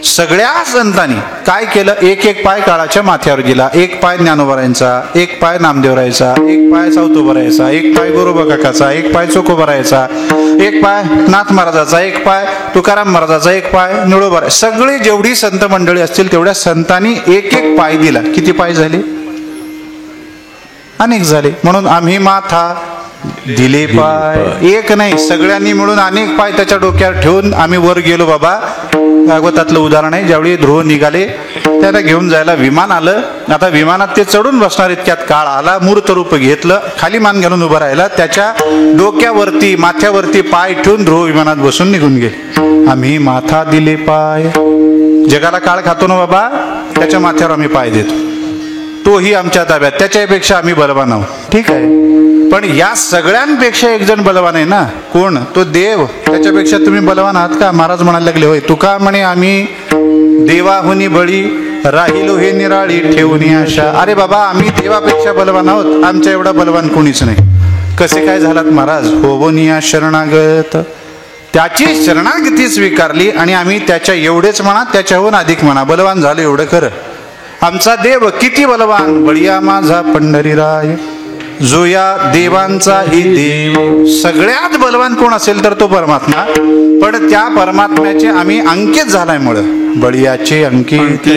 सगळ्या संतांनी काय केलं? एक एक पाय काळाच्या माथ्यावर दिला. एक पाय ज्ञानोबरायांचा, एक पाय नामदेवरायचा, एक पाय सावतोबरायचा, एक पाय गोरोबा काकाचा, एक पाय चोकोबरायचा, एक पाय नाथ महाराजाचा, एक पाय तुकाराम महाराजाचा, एक पाय निळोबा. सगळी जेवढी संत मंडळी असतील तेवढ्या संतांनी एक एक पाय दिला. किती पाय झाले? अनेक झाले. म्हणून आम्ही माथा दिले पाय. एक नाही, सगळ्यांनी मिळून अनेक पाय त्याच्या डोक्यावर ठेवून आम्ही वर गेलो बाबा. भागवतातलं उदाहरण आहे, ज्यावेळी ध्रुव निघाले त्याला घेऊन जायला विमान आलं. आता विमानात ते चढून बसणार इतक्यात काळ आला, मूर्त रूप घेतलं, खाली मान घालून उभं राहिला, त्याच्या डोक्यावरती माथ्यावरती पाय ठेवून ध्रुव विमानात बसून निघून गेले. आम्ही माथा दिले पाय. जगाला काळ खातो ना बाबा, त्याच्या माथ्यावर आम्ही पाय देतो, तोही आमच्या ताब्यात, त्याच्यापेक्षा आम्ही बलवान आहोत. ठीक आहे, पण या सगळ्यांपेक्षा एक जण बलवान आहे ना. कोण? तो देव. त्याच्यापेक्षा तुम्ही बलवान आहात का? महाराज म्हणायला लागले, होय तुका म्हणे आम्ही देवाहुनी बळी राहिलो हे निराळी ठेवून आशा. अरे बाबा, आम्ही देवापेक्षा बलवान आहोत, आमच्या एवढा बलवान कोणीच नाही. कसे काय झालात महाराज? होवनिया शरणागत. त्याची शरणागती स्वीकारली आणि आम्ही त्याच्या एवढेच म्हणा, त्याच्याहून अधिक म्हणा, बलवान झालो एवढं खरं. आमचा देव किती बलवान, बळिया माझा पंढरीराय. जो या देवांचाही देव. सगळ्यात बलवान कोण असेल तर तो परमात्मा. पण त्या परमात्म्याचे आम्ही अंकित झाल्यामुळं बळियाचे अंकित.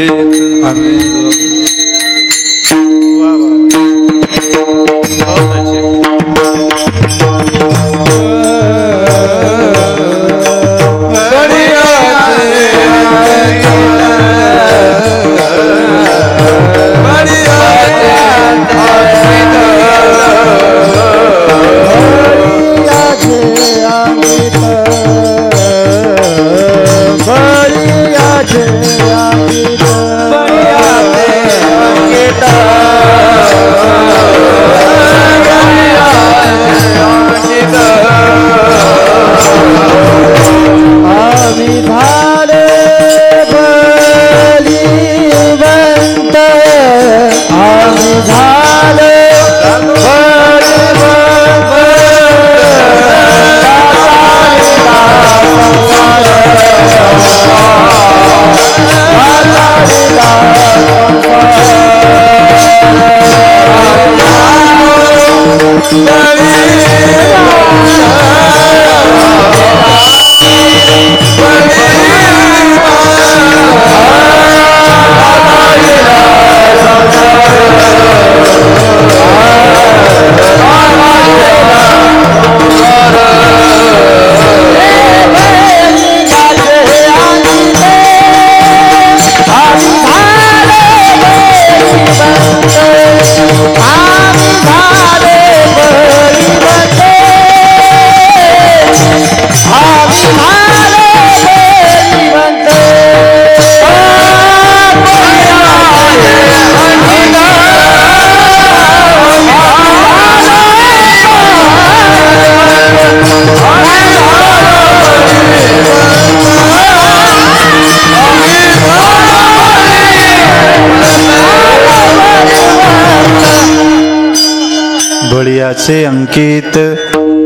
बळियाचे अंकित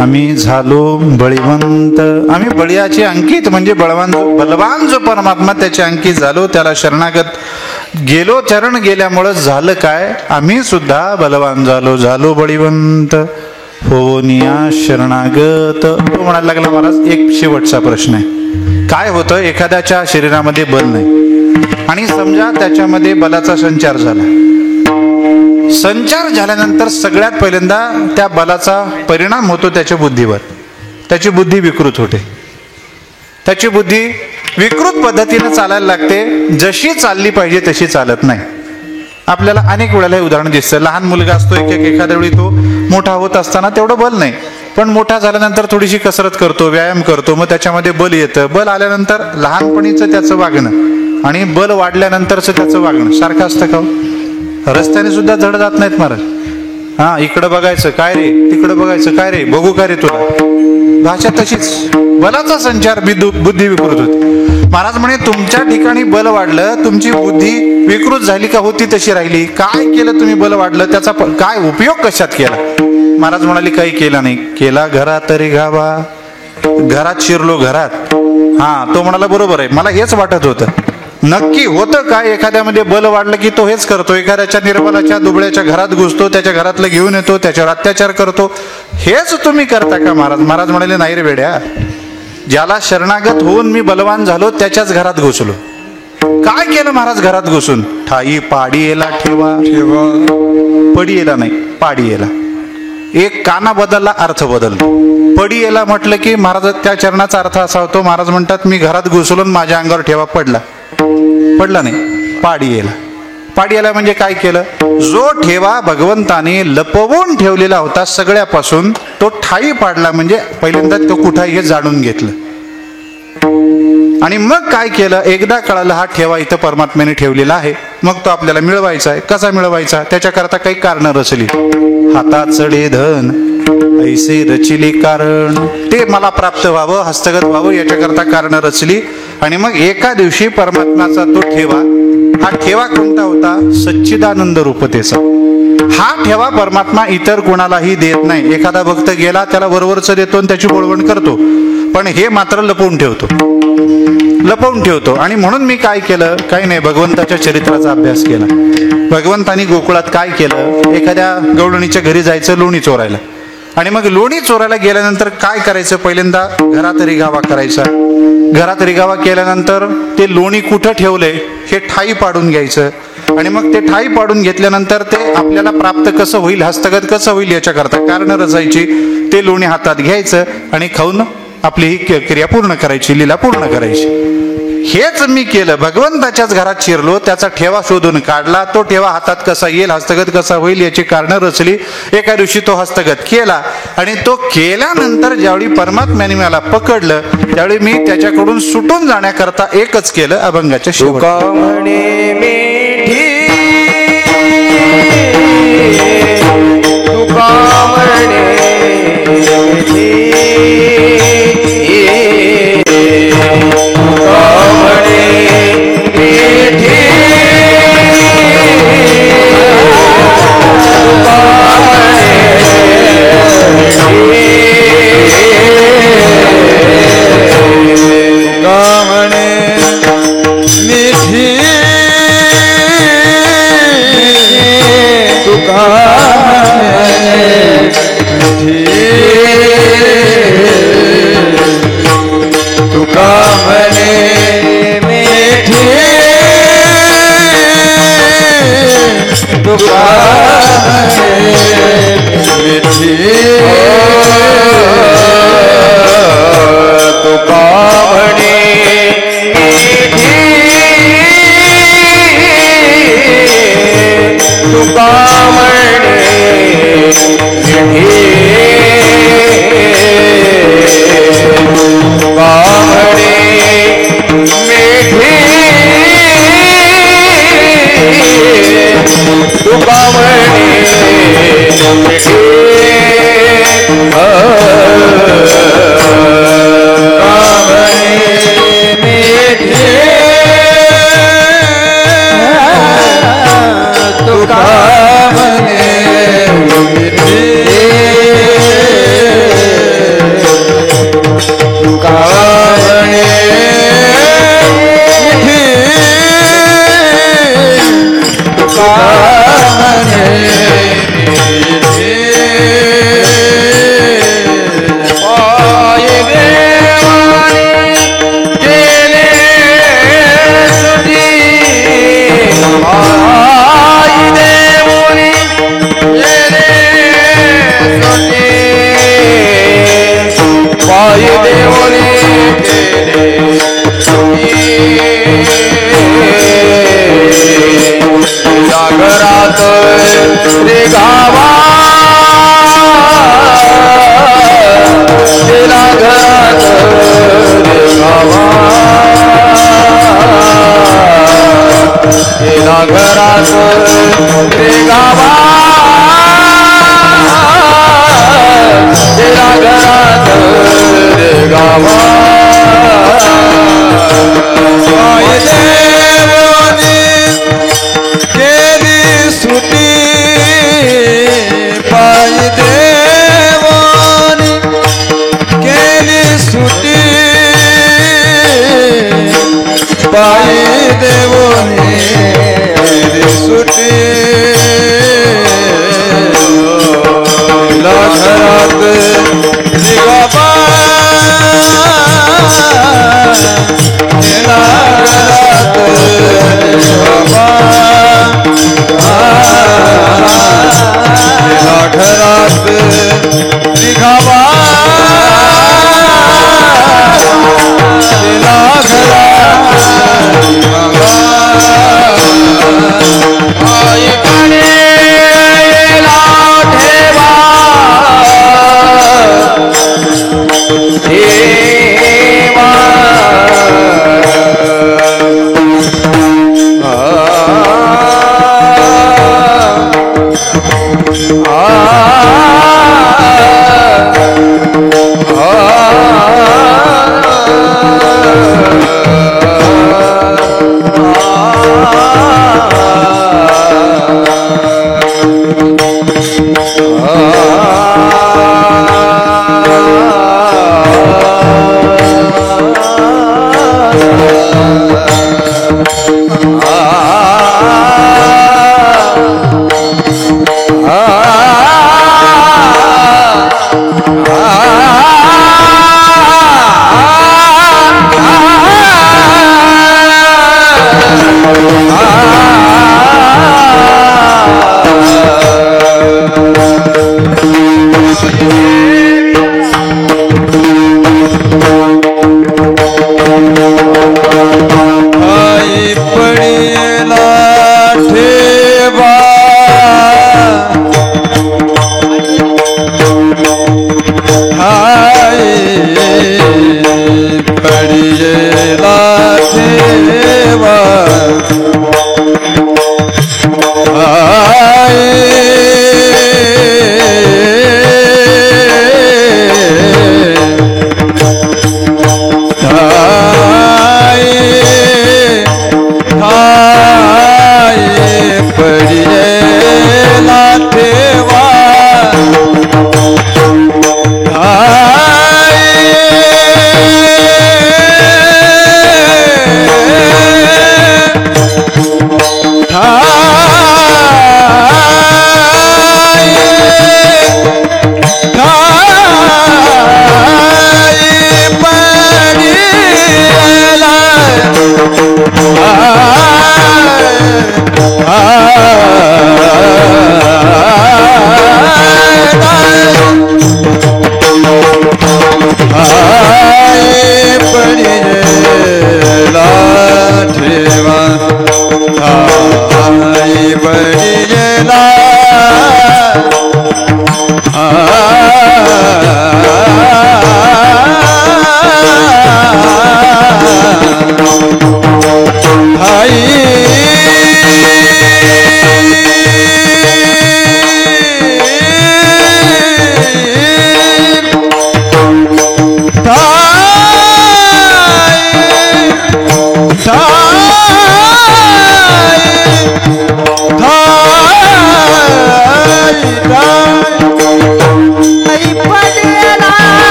आम्ही झालो बळीवंत. आम्ही बळियाचे अंकित म्हणजे बलवान जो परमात्मा त्याचे अंकित झालो, त्याला शरणागत गेलो. चरण गेल्यामुळं झालं काय? आम्ही सुद्धा बलवान झालो बळीवंत. होनिया शरणागत. तो म्हणायला लागला, महाराज एक शेवटचा प्रश्न आहे. काय होतं, एखाद्याच्या शरीरामध्ये बल नाही आणि समजा त्याच्यामध्ये बलाचा संचार झाला. संचार झाल्यानंतर सगळ्यात पहिल्यांदा त्या बलाचा परिणाम होतो त्याच्या बुद्धीवर. त्याची बुद्धी विकृत होते. त्याची बुद्धी विकृत पद्धतीने चालायला लागते. जशी चालली पाहिजे तशी चालत नाही. आपल्याला अनेक वेळेला हे उदाहरण दिसतं. लहान मुलगा असतो, एखाद्या वेळी तो मोठा होत असताना तेवढं बल नाही, पण मोठा झाल्यानंतर थोडीशी कसरत करतो, व्यायाम करतो, मग त्याच्यामध्ये बल येतं. बल आल्यानंतर लहानपणीचं त्याचं वागणं आणि बल वाढल्यानंतरचं त्याचं वागणं सारखं असतं का? रस्त्याने सुद्धा जड जात नाहीत महाराज. हा, इकडं बघायचं काय रे, तिकडं बघायचं काय रे, बघू काय रे तुला. भाषा तशीच. बलाचा संचार बुद्धी विकृत होती. महाराज म्हणे तुमच्या ठिकाणी बल वाढलं, तुमची बुद्धी विकृत झाली का? होती तशी राहिली. काय केलं तुम्ही? बल वाढलं, त्याचा काय उपयोग कशात केला? महाराज म्हणाले काही केला नाही. केला घरात रे गावा. घरात शिरलो घरात. हा, तो म्हणाला बरोबर आहे, मला हेच वाटत होतं. नक्की होतं काय? एखाद्यामध्ये बल वाढलं की तो हेच करतो. एखाद्याच्या निर्बलाच्या दुबळ्याच्या घरात घुसतो, त्याच्या घरातलं घेऊन येतो, त्याच्यावर अत्याचार करतो. हेच तुम्ही करता का महाराज? महाराज म्हणाले नाही रे वेड्या, ज्याला शरणागत होऊन मी बलवान झालो त्याच्याच घरात घुसलो. काय केलं महाराज घरात घुसून? ठाई पाडी येला ठेवा. पडी येला नाही, पाडी येला. एक काना बदलला अर्थ बदलतो. पडी येला म्हटलं की महाराज त्या चरणाचा अर्थ असा होतो, महाराज म्हणतात मी घरात घुसलून माझ्या अंगावर ठेवा पडला नाही, पाडी येला. पाडी येला म्हणजे काय केलं, जो ठेवा भगवंताने लपवून ठेवलेला होता सगळ्यापासून तो ठाई पाडला, म्हणजे पहिल्यांदा तो कुठं हे जाणून घेतलं. आणि मग काय केलं, एकदा कळालं हा ठेवा इथं परमात्म्याने ठेवलेला आहे, मग तो आपल्याला मिळवायचा आहे. कसा मिळवायचा, त्याच्याकरता काही कारण रचली. हातात चढे धन ऐसे रचिले कारण, ते मला प्राप्त व्हावं, हस्तगत व्हावं, याच्याकरता कारण रचली. आणि मग एका दिवशी परमात्म्याचा तो ठेवा, हा ठेवा कोणता होता, सच्चिदानंद रूपतेचा. हा ठेवा परमात्मा इतर कोणालाही देत नाही. एखादा भक्त गेला त्याला वरवरच देतो आणि त्याची बोळवण करतो, पण हे मात्र लपवून ठेवतो. आणि म्हणून मी काय केलं, काही नाही, भगवंताच्या चरित्राचा अभ्यास केला. भगवंतानी गोकुळात काय केलं, एखाद्या गवळणीच्या घरी जायचं लोणी चोरायला. आणि मग लोणी चोरायला गेल्यानंतर काय करायचं, पहिल्यांदा घरात रिगावा करायचा. घरात रिगावा केल्यानंतर ते लोणी कुठं ठेवलंय हे ठाई पाडून घ्यायचं. आणि मग ते ठाई पाडून घेतल्यानंतर ते आपल्याला प्राप्त कसं होईल, हस्तगत कसं होईल, याच्याकरता कारण रचायची. ते लोणी हातात घ्यायचं आणि खाऊन आपली ही क्रिया पूर्ण करायची, लीला पूर्ण करायची. हेच मी केलं. भगवंताच्याच घरात शिरलो, त्याचा ठेवा शोधून काढला. तो ठेवा हातात कसा येईल, हस्तगत कसा होईल याची कारणं रचली. एका दिवशी तो हस्तगत केला. आणि तो केल्यानंतर ज्यावेळी परमात्म्याने मला पकडलं, त्यावेळी मी त्याच्याकडून सुटून जाण्याकरता एकच केलं, अभंगाच्या शेवट.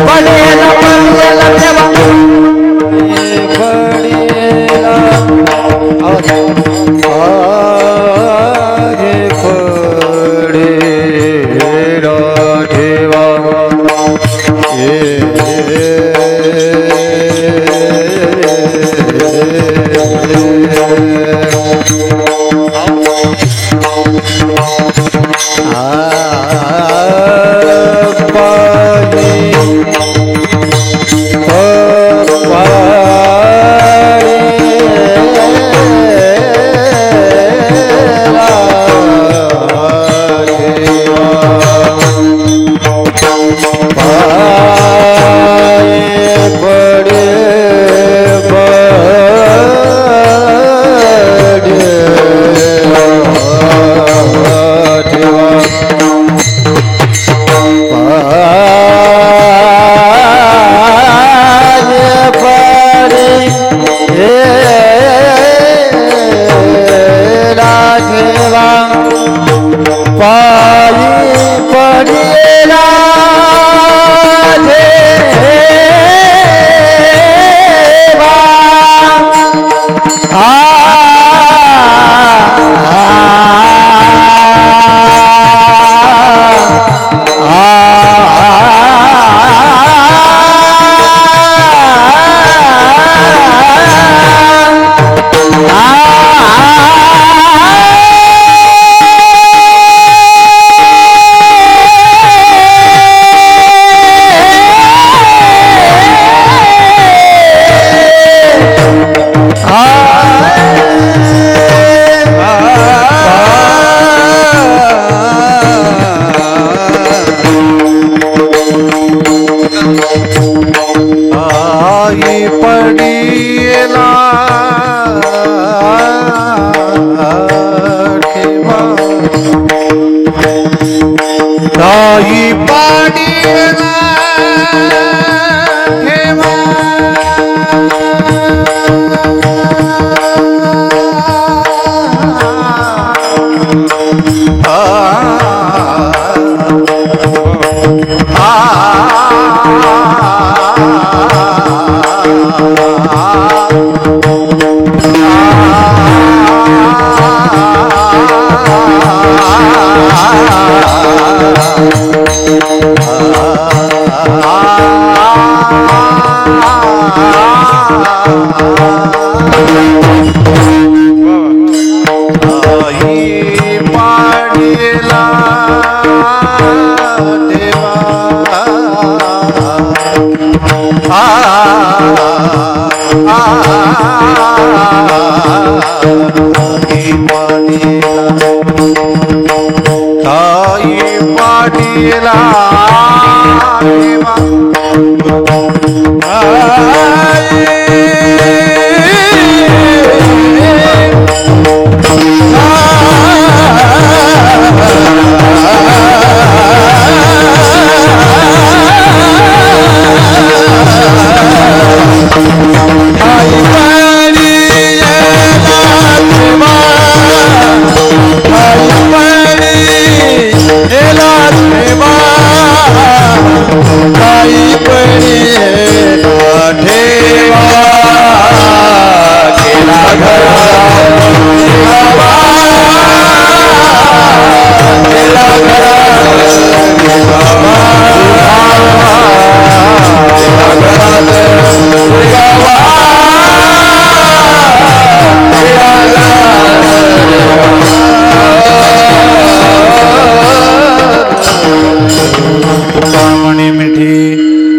पडेला पडलेला ठेवा पडेला आगे पडेला ठेवा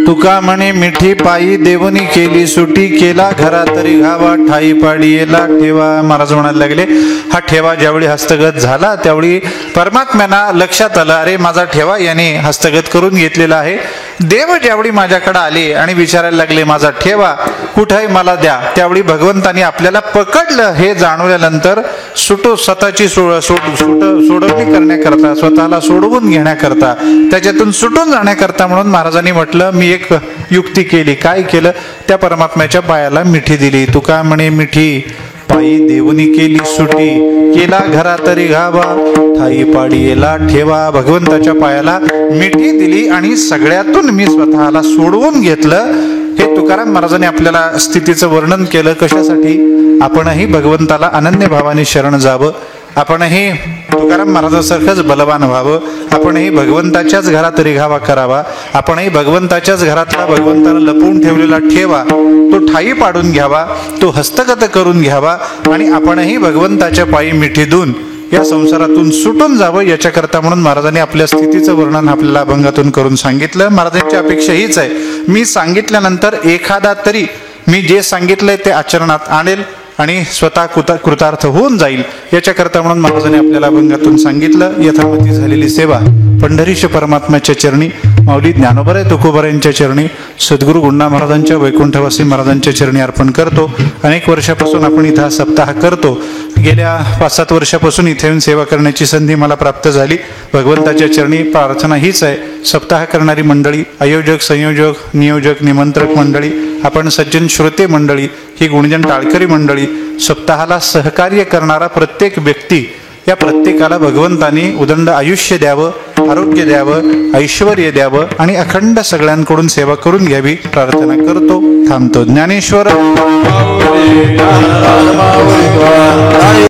तुका म्हणे मिठी पायी देवनी केली सुटी केला घरा तरी घावा ठाई पाडी येला ठेवा. महाराज म्हणायला लागले हा ठेवा ज्यावेळी हस्तगत झाला त्यावेळी परमात्म्यांना लक्षात आलं अरे माझा ठेवा याने हस्तगत करून घेतलेला आहे. देव ज्यावेळी माझ्याकडे आले आणि विचारायला लागले माझा ठेवा कुठे मला द्या त्यावेळी भगवंतानी आपल्याला पकडलं हे जाणवल्यानंतर स्वतःची सोडवणी करण्याकरता स्वतःला सोडवून घेण्याकरता त्याच्यातून सुटून जाण्याकरता म्हणून महाराजांनी म्हटलं मी एक युक्ती केली. काय केलं त्या परमात्म्याच्या पायाला मिठी दिली. तुका म्हणे मिठी पायी देऊनी केली सुटी, केला घरा तरी घावा, ठाई पाडीला ठेवा. भगवंताच्या पायाला मिठी दिली आणि सगळ्यातून मी स्वतःला सोडवून घेतलं. हे तुकाराम महाराजांनी आपल्याला स्थितीचं वर्णन केलं. कशासाठी? आपणही भगवंताला अनन्य भावाने शरण जावं, आपणही तुकाराम महाराजांसारखंच बलवान व्हावं, आपणही भगवंताच्याच घरात रिघावा करावा, आपणही भगवंताच्याच घरातला भगवंतानं लपवून ठेवलेला ठेवा तो ठाई पाडून घ्यावा, तो हस्तगत करून घ्यावा आणि आपणही भगवंताच्या पायी मिठी देऊन या संसारातून सुटून जावं. याच्याकरता म्हणून महाराजांनी आपल्या स्थितीचं वर्णन आपल्याला अभंगातून करून सांगितलं. महाराजांची अपेक्षा हीच आहे, मी सांगितल्यानंतर एखादा तरी मी जे सांगितलंय ते आचरणात आणेल आणि स्वतः कृतार्थ होऊन जाईल. याच्याकरता म्हणून महाराजांनी आपल्याला अभंगातून सांगितलं. यथामती झालेली सेवा पंढरीश परमात्म्याच्या चरणी, माऊली ज्ञानोबराय तुकोबराय यांच्या चरणी, सद्गुरू गुंडा महाराजांच्या, वैकुंठवासी महाराजांच्या चरणी अर्पण करतो. अनेक वर्षापासून आपण इथं हा सप्ताह करतो. गेल्या 5-7 वर्षापासून इथे येऊन सेवा करण्याची संधी मला प्राप्त झाली. भगवंताच्या चरणी प्रार्थना हीच आहे, सप्ताह करणारी मंडळी, आयोजक, संयोजक, नियोजक, निमंत्रक मंडळी, आपण सज्जन श्रोते मंडळी, ही गुणजन टाळकरी मंडळी, सप्ताहाला सहकार्य करणारा प्रत्येक व्यक्ती, या प्रत्येकाला भगवंतानी उदंड आयुष्य द्यावं, आरोग्य द्यावं, ऐश्वर्य द्यावं आणि अखंड सगळ्यांकडून सेवा करून घ्यावी प्रार्थना करतो. थांबतो. ज्ञानेश्वर